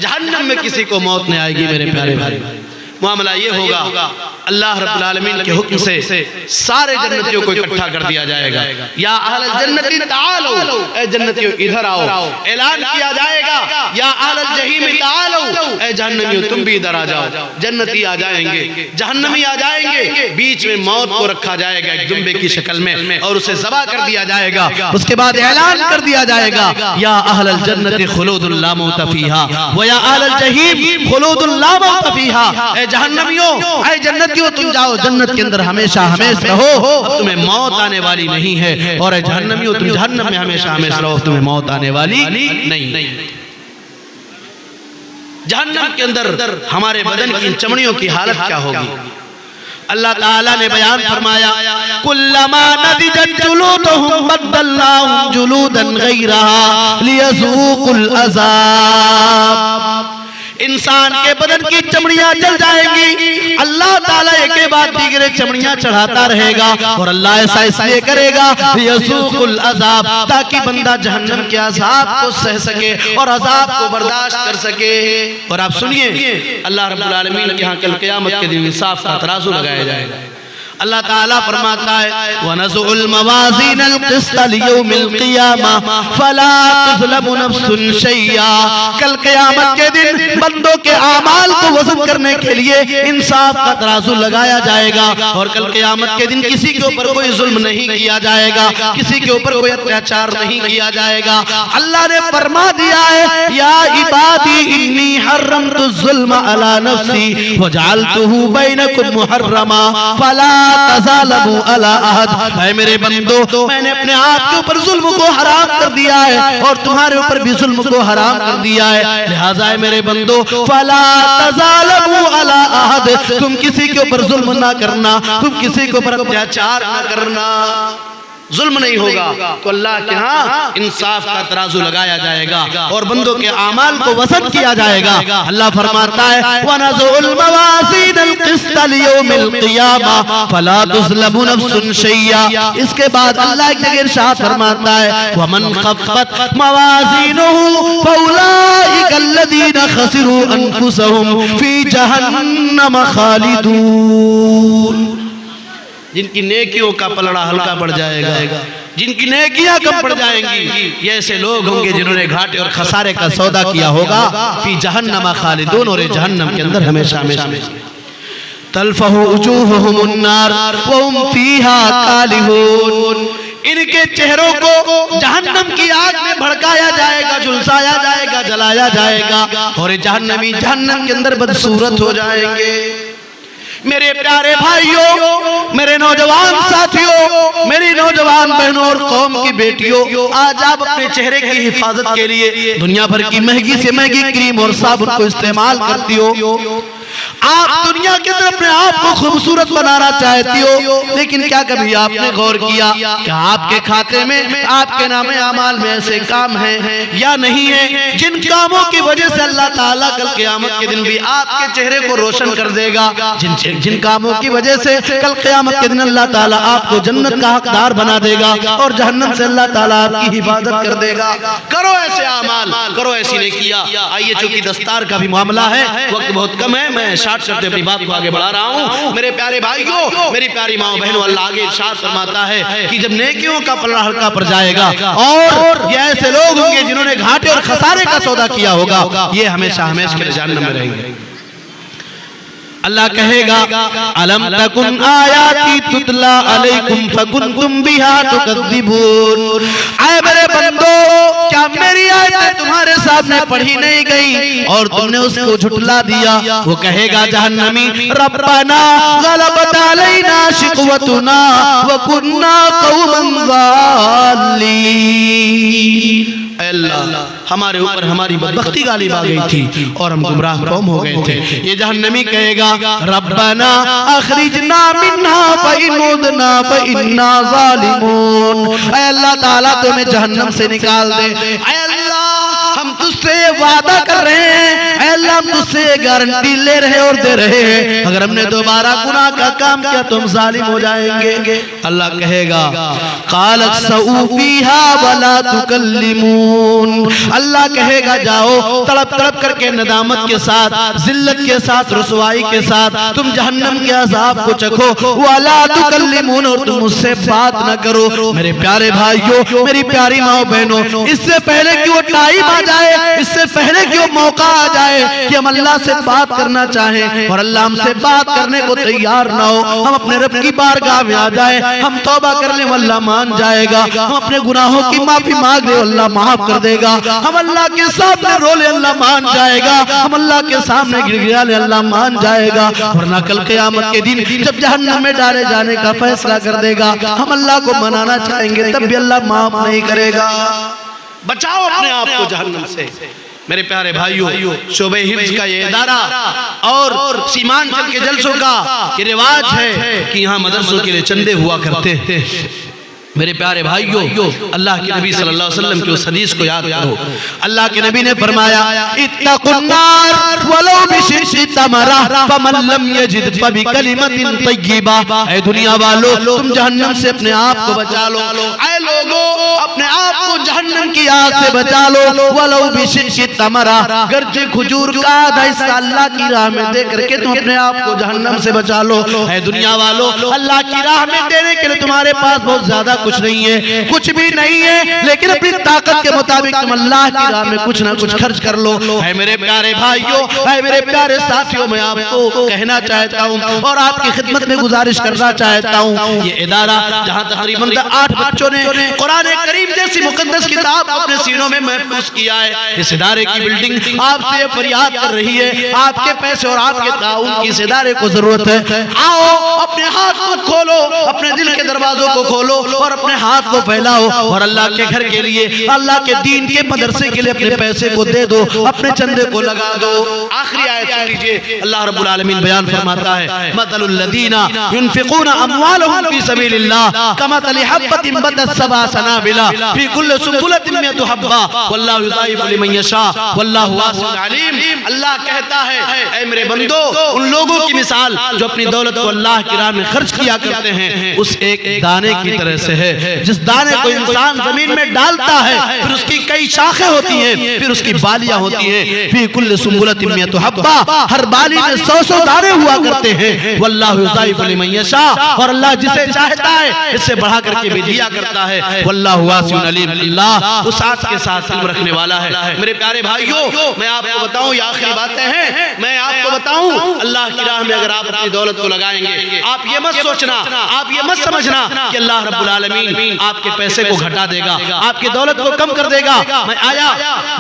जहन्नम में किसी को मौत नहीं आएगी मेरे प्यारे भाई। मामला ये होगा अल्लाह रब्बुल आलमीन के हुक्म से सारे जन्नतियों को इकट्ठा कर दिया जाएगा। या अहल जन्नती तालो, ए जन्नतियों इधर आओ। ऐलान किया जाएगा या अहल जहीम तालो, ए जहन्नमियों तुम भी इधर आ जाओ। जन्नती आ जाएंगे, जहन्नमी आ जाएंगे, बीच में मौत को रखा जाएगा एक दुम्बे की शक्ल में और उसे ज़बह कर दिया जाएगा। उसके बाद ऐलान कर दिया जाएगा या अहल जन्नती खुलूदुन ला मौत फीहा व या अहल जहीम खुलूदुन ला मौत फीहा। ए जहन्नमियों, ए जन्नतियों तुम जाओ जन्नत के अंदर हमेशा हमेशा रहो, तुम्हें मौत आने वाली नहीं है। और जहन्नमियों तुम जहन्नम में हमेशा हमेशा रहो, तुम्हें मौत आने वाली नहीं। जहन्नम के अंदर हमारे बदन की चमड़ियों की हालत क्या होगी? अल्लाह ताला ने बयान फरमाया, कुल्लमा नदिजत जुलूदुहुम बद्दलनाहुम जुलूदन गैरहा लियज़ूकुल अज़ाब। इंसान के बदन की चमड़ियां जल जाएंगी, अल्लाह ताला एक के बाद दीगरे चमड़ियां चढ़ाता रहेगा और अल्लाह ऐसा इसलिए करेगा यसूकुल अज़ाब ताकि बंदा जहन्नम के अज़ाब को सह सके और अज़ाब को बर्दाश्त कर सके। और आप सुनिए अल्लाह रब्बुल आलमीन के यहाँ कल क़यामत के दिन इंसाफ का तराजू लगाया जाएगा। अल्लाह ताला फरमाता है वनज़ुल मवाज़ीनल क़िस्त लियौमिल क़ियामा फला तुज़लमु नफ्सुन शैया। कल क़यामत के दिन बंदों के आमाल को वज़न करने के लिए इंसाफ का तराजू लगाया जाएगा और कल क़यामत के दिन किसी के ऊपर कोई जुल्म नहीं किया जाएगा, किसी के ऊपर कोई अत्याचार नहीं किया जाएगा। अल्लाह ने फरमा दिया है या इबादी इन्नी हर्रमतु ज़ुल्म अला नफ्सी वजअलतुहु बैनकुम मुहर्रमा फला तज़ालमू अला अहद। है मेरे बंदो मैंने अपने आप के ऊपर जुल्म को हराम कर दिया है और तुम्हारे ऊपर भी जुल्म को हराम कर दिया है, लिहाजा है मेरे बंदो फला तज़ालमू अला अहद, तुम किसी के ऊपर जुल्म ना करना, तुम किसी के ऊपर अत्याचार ना करना। जुल्म नहीं होगा तो अल्लाह के यहाँ इंसाफ का तराजू लगाया जाएगा और बंदों के आमाल को वसन किया जाएगा। अल्लाह फरमाता है वनज़ुल मवाज़ीनल क़िस्त लियौमिल क़ियामा फला तुज़लमु नफ्सुन शैया। इसके बाद अल्लाह एक जगह इरशाद फरमाता है वमन ख़फ़्फ़त मवाज़ीनुहु फ़उलाइका अल्लज़ीना ख़सिरू अनफुसहुम फ़ी जहन्नम ख़ालिदून। जिनकी नेकियों का पलड़ा हल्का पड़ जाएगा, जिनकी नेकियां कम पड़ जाएंगी, ये ऐसे लोग होंगे जिन्होंने घाटे और खसारे का सौदा किया होगा। फी जहन्नम खालिदून, और जहन्नम के अंदर हमेशा हमेशा तल्फहु वजूहुहुमुन नार व हुम फीहा कालिहून। इनके चेहरों को जहन्नम की आग में भड़काया जाएगा, झुलसाया जाएगा, जलाया जाएगा और ये जहन्नमी जहन्नम के अंदर बदसूरत हो जाएंगे। मेरे प्यारे भाइयों, मेरे नौजवान साथियों, मेरी नौजवान बहनों और कौम की बेटियों, आज आप अपने चेहरे की हिफाजत के लिए दुनिया भर की महंगी से महंगी क्रीम और साबुन को इस्तेमाल करती हो। आप दुनिया के अंदर अपने आप को खूबसूरत बनाना चाहती हो, लेकिन क्या कभी आपने गौर किया कि आपके खाते में, आपके नामे अमाल में ऐसे काम हैं या नहीं है जिन कामों की वजह से अल्लाह ताला कल क़यामत के दिन भी आपके चेहरे को रोशन कर देगा, जिन कामों की वजह से कल क़यामत के दिन अल्लाह ताला आपको जन्नत का हकदार बना देगा और जहन्नम से अल्लाह ताला आपकी हिफाजत कर देगा। करो ऐसे अमाल, करो ऐसी नेकियां। आइए, चूंकि दस्तार का भी मामला है, वक्त बहुत कम है, मैं इरशाद करते अपनी बात को आगे बढ़ा रहा हूँ। मेरे प्यारे भाइयों, मेरी प्यारी माओ बहनों, अल्लाह आगे इरशाद फरमाता है कि जब नेकियों का पल्ला हल्का पड़ जाएगा और ये ऐसे लोग होंगे जिन्होंने घाटे और खसारे का सौदा किया होगा, ये हमेशा हमेशा के लिए जहन्नम में रहेंगे। अल्लाह कहेगा अलम तकुन आयाती तुतला अलैकुम फकुंतुम बिहा तुकद्दिबून। आए मेरे बंदो, क्या मेरी आयतें तुम्हारे सामने पढ़ी नहीं गई और तुमने उसको झुठला दिया? वो कहेगा जहन्नमी रब्बना गलबत अलैना शिकवतुना व कुन्ना कौमन ज़ालिमीन। अल्लाह, हमारे ऊपर हमारी बदबख्ती गालिब आ गई थी और हम गुमराह कौम हो गए थे। ये जहन्नमी कहेगा रब्बना अखरिजना मिन्हा फइन उदना फइन्ना ज़ालिमून। ऐ अल्लाह ताला तुम्हें जहन्नम से निकाल दे। ऐ अल्लाह, हम तुझसे वादा कर रहे हैं, ऐ अल्लाह हम तुझसे गारंटी ले रहे और दे रहे हैं, अगर हमने दोबारा गुनाह का काम किया तुम जालिम हो जाएंगे। अल्लाह कहेगा क़ालत सऊ फ़ीहा वला तुकल्लिमून। अल्लाह कहेगा जाओ तड़प तड़प करके नदामत के साथ, जिल्लत के साथ, रुसवाई के साथ तुम जहन्नम के अज़ाब को चखो। वला तुकल्लिमून, और तुम मुझसे बात न करो। मेरे प्यारे भाइयों, मेरी प्यारी माओ बहनों, इससे पहले कि वो टाइम आ जाए, इससे पहले कि वो मौका आ जाए कि हम अल्लाह से बात करना चाहें और अल्लाह हमसे बात करने को तैयार ना हो, हम अपने रब की बारगाह में आ जाए, हम तौबा कर लें, अल्लाह मान जाएगा। हम अपने गुनाहों की माफी मांग ले, अल्लाह माफ कर देगा। हम अल्लाह के सामने रो ले, अल्लाह मान जाएगा। हम अल्लाह के सामने गिड़गिड़ा ले, अल्लाह मान जाएगा। वरना कल क़यामत के दिन जब जहन्नम में डाले जाने का फैसला कर देगा, हम अल्लाह को मनाना चाहेंगे तब भी अल्लाह माफ नहीं करेगा। बचाओ अपने आप को जहन्नम से। मेरे प्यारे भाइयों, शोबे हिफ्ज़ का ये इदारा और सीमांचल के जलसों का ये रिवाज है कि यहाँ मदरसों के लिए चंदे हुआ करते हैं। मेरे प्यारे भाइयों, अल्लाह के नबी सल्लल्लाहु अलैहि वसल्लम की उस हदीस को याद करो। अल्लाह के नबी ने फरमाया इत्तकुन्नार वलो बिशिक्कि तमरा फमन लम यजिद फबिकलिमतिन तय्यिबा। ऐ दुनिया वालों, तुम जहन्नम से अपने आप को बचा लो। ऐ लोगों, अपने आप को जहन्नम की आग से बचा लो। वलो बिशिक्कि तमरा, गर्जे खजूर का आधा हिस्सा अल्लाह की राह में दे करके तुम अपने आप को जहन्नम से बचा लो। ऐ दुनिया वालों, अल्लाह की राह में देने के लिए तुम्हारे पास बहुत ज्यादा कुछ नहीं है, कुछ भी नहीं है, लेकिन अपनी ताकत के मुताबिक तुम अल्लाह की राह में कुछ ना कुछ खर्च कर लो। है मेरे प्यारे भाइयों, है मेरे प्यारे साथियों, मैं आपको कहना चाहता हूँ और आपकी खिदमत में गुजारिश करना चाहता हूँ, ये इदारा जहाँ तकरीबन 8 बच्चों ने कुरान करीम जैसी मुकद्दस किताब अपने सीनों में महफूज किया है, इस इदारे की बिल्डिंग आपसे फरियाद कर रही है। आपके पैसे और आपके ताउन की इस इदारे को जरूरत है। आओ, अपने हाथ को खोलो, अपने दिल के दरवाजों को खोलो और अपने हाथ को फैलाओ और अल्लाह के घर के लिए, अल्लाह के दीन के मदरसे के लिए अपने पैसे को दे दो, अपने चंदे को लगा दो। आखिरी आयत सुन लीजिए, अल्लाह रब्बुल आलमीन बयान फरमाता है मसलुल लज़ीना युनफिकूना अम्वालहुम फी सबीलिल्लाह कमसली हब्बतिन बतत सबअ सनाबिला फी कुल्लि सुंबुलतिन मिअतु हब्बा वल्लाहु युज़ाइफु लिमन यशा वल्लाहु वासिउन अलीम। अल्लाह कहता है, ऐ मेरे बंदो, उन लोगों की मिसाल जो अपनी दौलत को अल्लाह की राह में खर्च किया करते हैं, उस एक दाने की तरह से है। जिस दाने को इंसान जमीन में डालता है, फिर उसकी कई शाखें होती हैं, फिर उसकी बालियां होती हैं। फी कुल्लि सुंबुलतिन मिअतु हब्बा, हर बाली में 100 दाने हुआ करते हैं। वल्लाहु युज़ाइफु लिमन यशा, और अल्लाह जिसे चाहता है इससे बढ़ा करके भी दिया करता है। वल्लाहु वासिउन अलीम, अल्लाह उस आस के साथ इल्म रखने वाला है। मेरे प्यारे भाइयों, मैं आपको बताऊं, ये आखिरी बातें हैं, मैं आपको बताऊं, अल्लाह की राह में अगर आप अपनी दौलत को लगाएंगे, आप ये मत सोचना, आप ये मत समझना कि अल्लाह रब्बुल आलमीन आपके पैसे को घटा देगा, आपकी दौलत को कम कर देगा। मैं आया,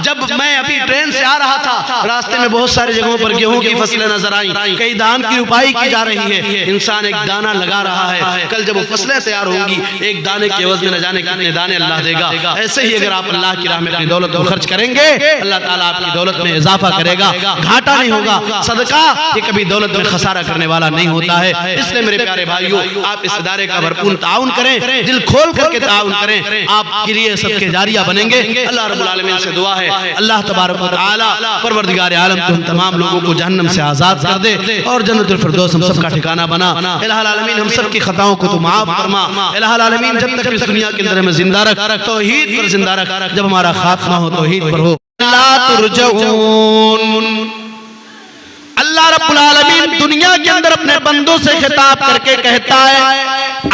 जब मैं अभी ट्रेन से आ रहा था, रास्ते में बहुत सारी जगहों पर गेहूं की फसलें नजर आई, कई धान की रुपाई की जा रही है। इंसान एक दाना लगा रहा है, कल जब वो फसलें तैयार होंगी, एक दाने के एवज में न जाने कितने दाने अल्लाह देगा। ऐसे ही अगर आप अल्लाह की राह में अपनी दौलत को खर्च करेंगे, अल्लाह ताला आपकी दौलत में इजाफा करेगा, घाटा नहीं होगा। सदका ये कभी दौलत में खसारा करने वाला नहीं होता है। इसलिए मेरे प्यारे भाइयों, आप इस इदारे का भरपूर ताउन करें, दिल खोल करके ताउन करें, आपके लिए सबके जारिया बनेंगे। अल्लाह रब्बुल आलमीन से दुआ है, अल्लाह तबारक व तआला परवरदिगार आलम तुम तमाम लोगों को जहन्नम से आजाद कर दे और जन्नतुल फिरदौस हम सबका ठिकाना बना। इलाहुल आलमीन हम सब की खताओं को तू माफ फरमा। इलाहुल आलमीन जब तक इस दुनिया के अंदर हमें जिंदा रख, तौहीद पर जिंदा रख, जब हमारा खात्मा हो तौहीद पर हो। ला तुरजऊन, अल्लाह रब्बुल आलमीन दुनिया के अंदर अपने बंदों से खिताब करके कहता है,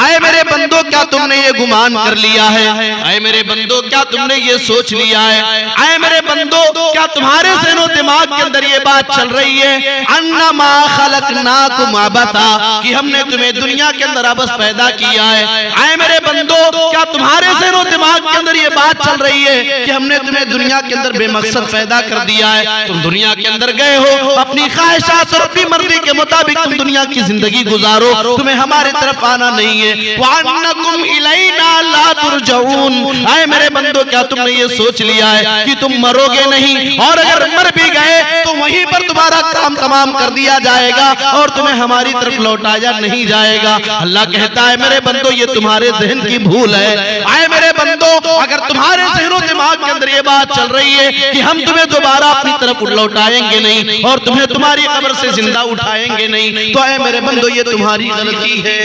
आए मेरे बंदो क्या तुमने ये गुमान कर लिया है? आए मेरे बंदो क्या तुमने ये सोच लिया है? आए मेरे बंदो क्या तुम्हारे ज़हन और दिमाग के अंदर ये बात चल रही है अन्नमा खलकनाकुम अबसा, कि हमने तुम्हें दुनिया के अंदर अबस पैदा किया है? आए मेरे बंदो क्या तुम्हारे ज़हन और दिमाग के अंदर ये बात चल रही है कि हमने तुम्हें दुनिया के अंदर बेमकसद पैदा कर दिया है? तुम दुनिया के अंदर गए हो अपनी ख्वाहिशात और अपनी मर्जी के मुताबिक तुम दुनिया की जिंदगी गुजारो, तुम्हें हमारे तरफ आना नहीं है। वअन्नकुम इलैना ला तुरजऊन, आए मेरे बंदो क्या तुमने ये सोच लिया है कि तुम मरोगे नहीं, और अगर मर भी गए तो वहीं पर तुम्हारा काम तमाम कर दिया जाएगा और तुम्हें हमारी तरफ लौटाया नहीं जाएगा। अल्लाह कहता है मेरे बंदो ये तुम्हारे ज़हन की भूल है। आए मेरे बंदो अगर तुम्हारे ज़हन और दिमाग के अंदर ये बात चल रही है कि हम तुम्हें दोबारा अपनी तरफ लौटाएंगे नहीं और तुम्हें तुम्हारी कब्र से जिंदा उठाएंगे नहीं, तो आए मेरे बंदो ये तुम्हारी गलती है।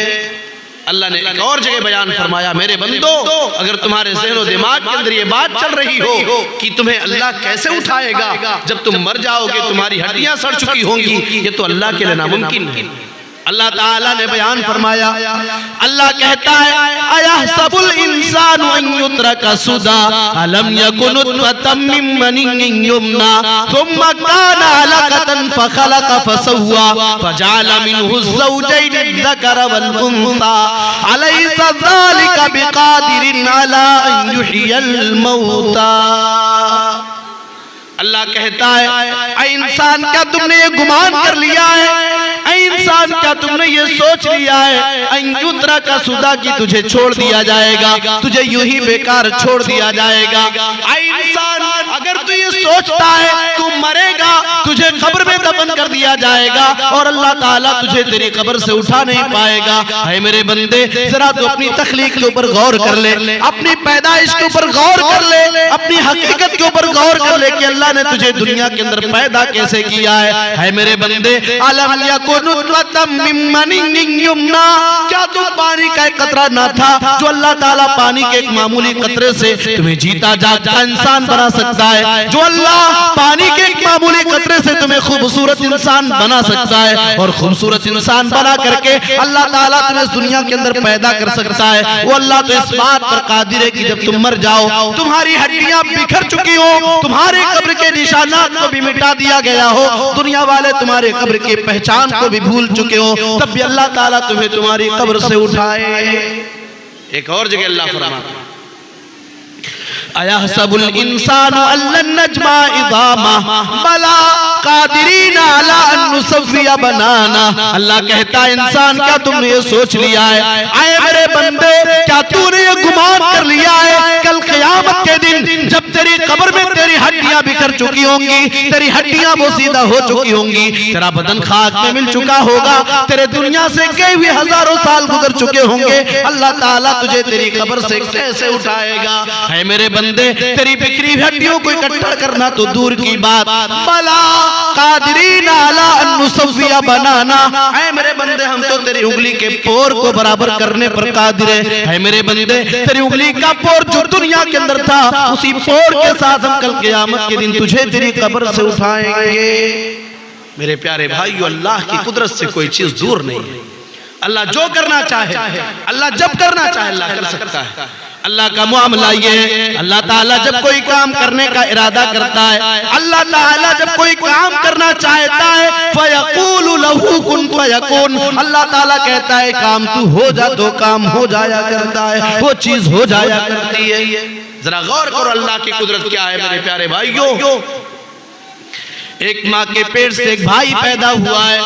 अल्लाह ने एक और जगह बयान फरमाया, मेरे बंदो अगर तुम्हारे ज़हन और दिमाग के अंदर ये बात चल रही हो कि तुम्हें अल्लाह कैसे उठाएगा जब तुम मर जाओगे, तुम्हारी हड्डियां सड़ चुकी होंगी, ये तो अल्लाह के लिए नामुमकिन है। अल्लाह ताला ने बयान फरमाया, अल्लाह कहता है अयहसबुल इंसानु अन युत्रका सुदा अलम यकुन नुतफतम मिन मनिय्यिन युमना थुम्मा काना अलकतन फखलक फसव्वा फजअल मिनहु ज़ौजैन अज़्ज़करा वल उन्सा अलैसा ज़ालिका बिक़ादिरिन अला अन युहयिल मौता। अल्लाह कहता है इंसान क्या तुमने ये गुमान कर लिया है? इंसान क्या तुमने ये सोच लिया है युत्रा का सुदा की तुझे छोड़ दिया जाएगा, तुझे यूं ही बेकार छोड़ दिया जाएगा? इंसान अगर तू ये सोचता है तू मरेगा, तुझे कब्र में दफन कर दिया जाएगा और अल्लाह ताला तुझे तेरी कब्र से उठा नहीं पाएगा। है मेरे बंदे जरा तो अपनी तख्लीक के ऊपर गौर कर ले, अपनी पैदाइश के ऊपर गौर कर ले, अपनी हकीकत के ऊपर गौर कर ले कि अल्लाह ने तुझे दुनिया के अंदर पैदा कैसे किया है। है मेरे बंदे अलम यकुन नुतफतम मिन मनिय्यिन युमना, क्या तुम पानी का एक कतरा ना था जो अल्लाह ताला पानी के एक मामूली कतरे से तुम्हें जीता जागता इंसान बना सकता है? जो अल्लाह पानी के एक मामूली कतरे से तुम्हें खूबसूरत इंसान बना सकता है और खूबसूरत इंसान बना करके अल्लाह ताला तुम्हें इस दुनिया के अंदर पैदा कर सकता है। वो अल्लाह तो इस बात पर कादिर है कि जब तुम मर जाओ तुम्हारी हड्डियां बिखर चुकी हो, तुम्हारे कब्र के निशानात को भी मिटा दिया गया हो, दुनिया वाले तुम्हारे कब्र की पहचान को भी भूल चुके हो, तब भी अल्लाह ताला तुम्हें तुम्हारी कब्र से उठाए। एक और जगह अल्लाह फरमाता अयहसबुल इंसानु अल्लन नजमा इज़ामा बला कादिरीन अला अन नुसव्विया बनाना। अल्लाह कहता है इंसान क्या तुमने ये सोच लिया है? आए मेरे बंदे क्या तूने ये गुमान कर लिया है कल क़यामत के दिन जब तेरी कब्र में तेरी हड्डियां बिखर चुकी होंगी, तेरी हड्डियां बोसीदा हो चुकी होंगी, तेरा बदन खाक में मिल चुका होगा, तेरे दुनिया से गए हुए हजारों साल गुजर चुके होंगे, अल्लाह ताला तुझे तेरी कब्र से कैसे उठाएगा? है मेरे बंदे तेरी बिखरी हड्डियों को इकट्ठा करना तो दूर की बात, बला कादिरीन अला अन नुसव्विया बनाना। ऐ मेरे बंदे हम तो तेरी उंगली के पोर को बराबर करने पर कादिर है। मेरे बंदे तेरी उंगली का पोर जो दुनिया के अंदर था उसी पोर के साथ हम कल क़यामत के दिन तुझे तेरी कब्र से उठाएंगे। मेरे प्यारे भाइयों अल्लाह की कुदरत से कोई चीज दूर नहीं है। अल्लाह जो करना चाहे, अल्लाह जब करना चाहे अल्लाह कर सकता है। अल्लाह का मामला ये है, अल्लाह ताला जब कोई काम करने का इरादा करता है, अल्लाह ताला जब कोई काम करना चाहता है फयक़ूलु लहू कुन फयकून, अल्लाह ताला कहता है काम तू हो जा तो काम हो जाया करता है, वो चीज हो जाया करती है। जरा गौर करो अल्लाह की कुदरत क्या है मेरे प्यारे भाइयों। एक माँ के पेट से एक भाई पैदा हुआ है,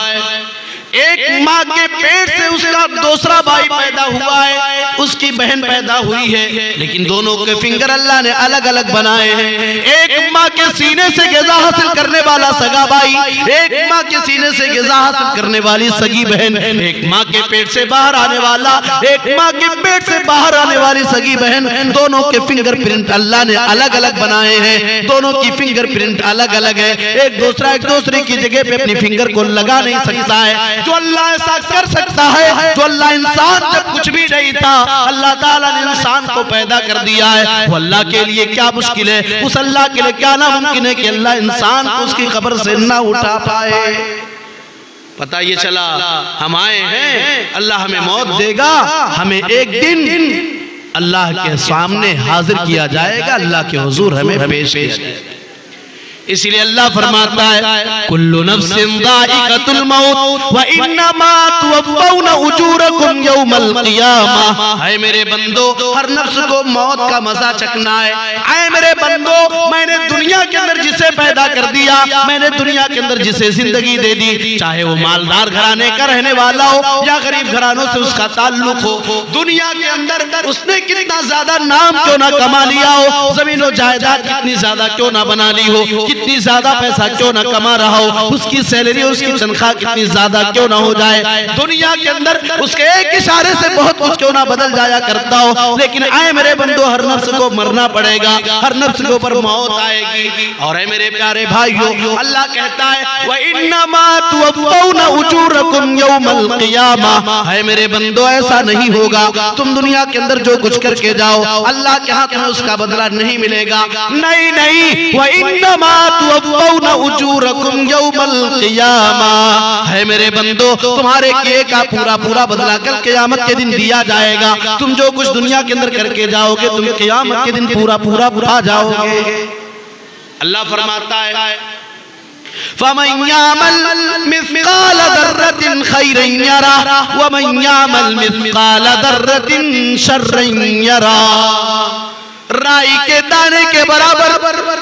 एक माँ के पेट से उसका दूसरा भाई पैदा हुआ है, उसकी बहन पैदा हुई है, लेकिन दोनों के फिंगर अल्लाह ने अलग अलग बनाए हैं। एक माँ के सीने से ग़िज़ा हासिल करने वाला सगा भाई, एक माँ के सीने से ग़िज़ा हासिल करने वाली सगी बहन, एक माँ के पेट से बाहर आने वाला, एक माँ के पेट से बाहर आने वाली सगी बहन, दोनों के फिंगर प्रिंट अल्लाह ने अलग अलग बनाए हैं, दोनों की फिंगर प्रिंट अलग अलग है। एक दूसरे की जगह पे अपनी फिंगर को लगा नहीं सकता है। जो अल्लाह ऐसा कर सकता है, जो अल्लाह इंसान जब कुछ भी नहीं था अल्लाह ताला ने इंसान को पैदा कर दिया है, वो अल्लाह के लिए क्या मुश्किल है, उस अल्लाह के लिए क्या नामुमकिन है कि अल्लाह इंसान को उसकी कब्र से ना उठा पाए। पता ये चला हम आए हैं, अल्लाह हमें मौत देगा, हमें एक दिन अल्लाह के सामने हाजिर किया जाएगा, अल्लाह के हुजूर हमें पेश किया जाएगा। इसलिए अल्लाह फरमाता है कुल्लु नफ्सिन दाइकातुल मौत व इन्नमा तुवफ़्फ़ौना उजूरकुम यौमल क़ियामा। है मेरे बंदो, हर नफ्स को मौत का मजा चखना है। ऐ मेरे बंदो, मैंने दुनिया के अंदर जिसे पैदा कर दिया, मैंने दुनिया के अंदर जिसे जिंदगी दे दी, चाहे वो मालदार घराने का रहने वाला हो या गरीब घरानों से उसका ताल्लुक हो, दुनिया के अंदर उसने कितना ज्यादा नाम क्यों ना कमा लिया हो, जमीन और जायदाद कितनी ज्यादा क्यों ना बना ली हो, कितनी ज्यादा पैसा क्यों ना कमा रहा हो, उसकी सैलरी उसकी तनख्वाह कितनी ज्यादा क्यों ना हो जाए, दुनिया के अंदर उसके एक इशारे से बहुत कुछ क्यों ना बदल जाया करता हो, लेकिन आए मेरे बंदो, हर नफ्स को मरना पड़ेगा, हर नफ्स के ऊपर मौत आएगी। और है मेरे प्यारे भाइयों, अल्लाह कहता है व इन्नमा तुवफ़्फ़ौना उजूरकुम यौमल क़ियामा। है मेरे बंदो, ऐसा नहीं होगा तुम दुनिया के अंदर जो कुछ करके जाओ, अल्लाह के हाथ में उसका बदला नहीं मिलेगा। नहीं नहीं, व इन्नमा तुवफ़्फ़ौना उजूरकुम यौमल क़ियामा। है मेरे बंदो, तुम्हारे किए का पूरा पूरा बदला कल क़यामत के दिन दिया जाएगा। तुम जो कुछ दुनिया के अंदर करके जाओगे, तुम क़यामत के दिन पूरा पूरा पा जाओगे। अल्लाह फरमाता है फमन यामल मिस्क़ाल दर्रतिन खैरन यरा व मन यामल मिस्क़ाल दर्रतिन शर्रन यरा। राई के दाने के बराबर,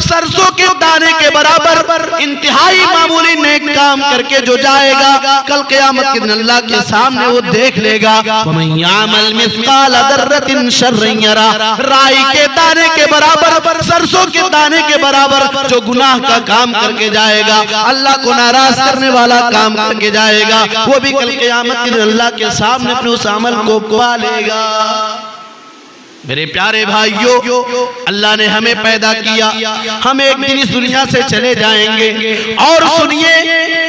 सरसों के दाने के बराबर इंतहाई मामूली नेक काम करके जो जाएगा, कल क़यामत के दिन अल्लाह के सामने वो देख लेगा। वमन यामल मिस्क़ाल दर्रतिन शर्रन यरा। राई के दाने के बराबर, सरसों के दाने के बराबर जो गुनाह का काम करके जाएगा, अल्लाह को नाराज करने वाला काम करके जाएगा, वो भी कल क़यामत के दिन अल्लाह के सामने अपने उस अमल को पा लेगा। मेरे प्यारे भाइयों, अल्लाह ने हमें पैदा किया, हम एक दिन इस दुनिया से चले जाएंगे। और सुनिए,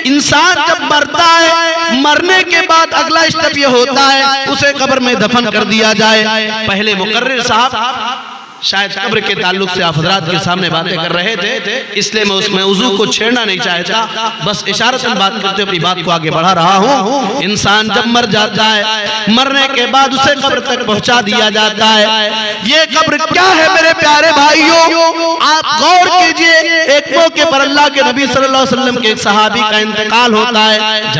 इंसान जब मरता है, मरने के बाद अगला स्टेप ये होता है उसे कब्र में दफन कर दिया जाए। पहले मुकर्रिर साहब शायद कब्र के ताल्लुक से आप हज़रात के सामने बातें कर रहे थे, इसलिए मैं उसमें उज़ू को छेड़ना नहीं चाहता, बस इशारतन बात करते अपनी बात को आगे बढ़ा रहा हूँ। इंसान जब मर जाता है, मरने के बाद उसे कब्र तक पहुँचा दिया जाता है। ये कब्र क्या है मेरे प्यारे भाइयों, आप गौर कीजिए। एक मौके पर अल्लाह के नबी सल्लल्लाहु अलैहि वसल्लम के एक सहाबी का इंतकाल होता है,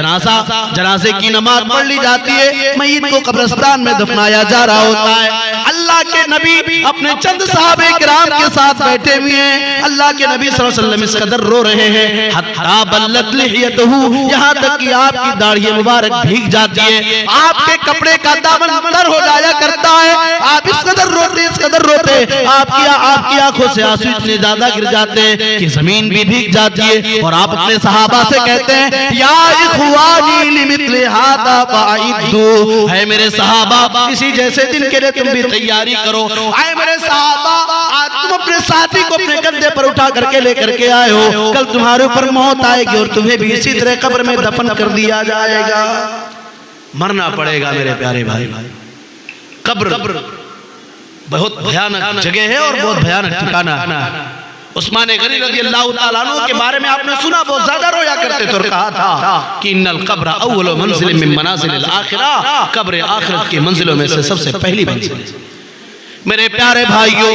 जनाजे की नमाज पढ़ ली जाती है, मय्यत को कब्रिस्तान में दफनाया जा रहा होता है। अल्लाह के नबी अपने चंद सहाबे किराम के साथ बैठे हुए हैं। अल्लाह के नबी सल्लल्लाहु अलैहि वसल्लम इस कदर रो रहे हैं, हत्ता बल्लत लिहियतहु, यहाँ तक कि आपकी दाढ़ी मुबारक भीग जाती है, आपके कपड़े का दामन तर हो जाया करता है। आप इस कदर रोते, आपकी आंखों से आंसू इतने ज्यादा गिर जाते हैं कि जमीन भी भीग जाती है। और आप अपने सहाबा से कहते हैं, या इख्वानी लिमिथ्लि हादा फाइदू। है मेरे सहाबा, इसी जैसे दिन के लिए तुम भी तैयारी करो। आए मेरे सहाबा, आज तुम अपने साथी को अपने कंधे पर उठा करके लेकर के आए हो, कल तुम्हारे ऊपर मौत आएगी और तुम्हें भी इसी तरह कब्र में दफन कर दिया जाएगा। मरना पड़ेगा मेरे प्यारे भाई। कब्र बहुत भयानक जगह है और बहुत भयानक ठिकाना है। उस्मान गनी रज़ियल्लाहु ताला अन्हु के बारे में आपने सुना, बहुत ज्यादा रोया करते थे और कहा था कि इन्नल कब्र अव्वलु मंजिल मिन मनाजिलिल आखिरह, कब्र आखिरत की मंजिलों में से सबसे पहली मंजिल। मेरे प्यारे भाइयों,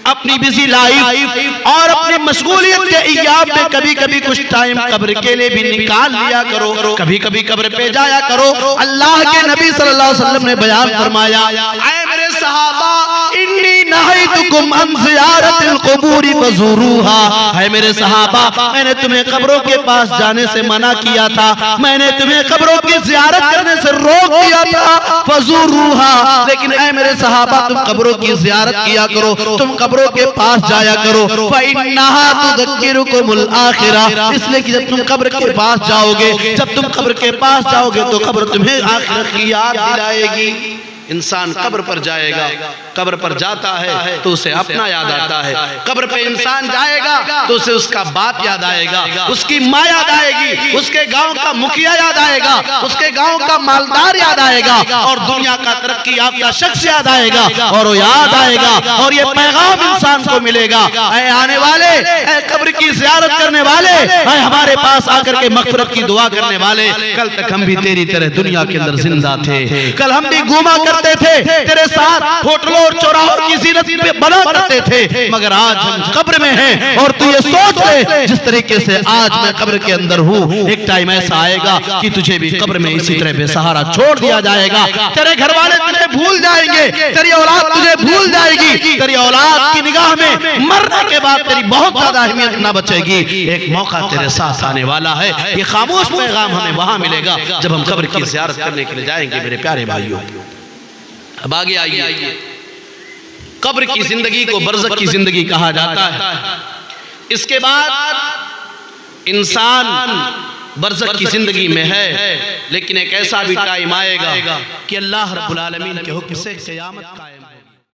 अपनी बिजी लाइफ और अपनी मशगूलियत के अय्याम में कभी कभी कुछ टाइम कब्र के लिए भी निकाल लिया करो, कभी कभी कब्र पे जाया करो। अल्लाह के नबी सल्लल्लाहु अलैहि वसल्लम ने बयान फरमाया, ऐ मेरे सहाबा, इन्नी नहाइतुकुम अन ज़ियारतिल क़ुबूरि फ़ज़ूरूहा। है मेरे सहाबा, मैंने तुम्हें कब्रों के पास जाने से मना किया था, मैंने तुम्हें कब्रों की ज़ियारत करने से रोक दिया था, फ़ज़ूरूहा। लेकिन ऐ मेरे सहाबा, तुम कब्रों की ज़ियारत किया करो, तुम कब्रों के पास जाया करो। फ़इन्नहा तुज़क्किरुकुमुल आखिरह, इसलिए कि जब तुम कब्र के पास जाओगे, जब तुम कब्र के पास जाओगे तो कब्र तुम्हें आखिरत की याद दिलाएगी। इंसान कब्र पर जाएगा, कब्र पर जाता है तो उसे अपना याद आता है। कब्र पे इंसान जाएगा तो उसे उसका बाप याद आएगा, उसकी माँ याद आएगी, उसके गांव का मुखिया याद आएगा, उसके गांव का मालदार याद आएगा, और दुनिया का तरक्की याफ्ता शख्स याद आएगा, और वो याद आएगा। और ये पैगाम इंसान को मिलेगा, ऐ आने वाले, ऐ कब्र की ज़ियारत करने वाले, ऐ हमारे पास आकर के मग़फ़िरत की दुआ करने वाले, कल तक हम भी तेरी तरह दुनिया के अंदर जिंदा थे, कल हम भी घूमा करते थे तेरे साथ, होटलों और चौराहों की ज़ीनत पे बना करते थे, मगर आज हम कब्र में हैं। और तू ये सोच ले, जिस तरीके से आज मैं कब्र के अंदर हूँ, एक टाइम ऐसा आएगा कि तुझे भी कब्र में इसी तरह बेसहारा छोड़ दिया जाएगा। तेरे घर वाले तुझे भूल जाएंगे, तेरी औलाद तुझे भूल जाएगी, तेरी औलाद की निगाह में मरने के बाद तेरी बहुत ज्यादा अहमियत ना बचेगी। एक मौका तेरे साथ आने वाला है, ये खामोश पैगाम हमें वहां मिलेगा जब हम कब्र की ज़ियारत करने के लिए जाएंगे। मेरे प्यारे भाइयों, अब आगे आइए, कब्र की जिंदगी को बरज़ख की जिंदगी कहा जाता है। इसके बाद इंसान बरज़ख की जिंदगी में है, लेकिन एक ऐसा भी टाइम आएगा कि अल्लाह रब्बुल आलमीन के हुक्म से क़यामत कायम होगी।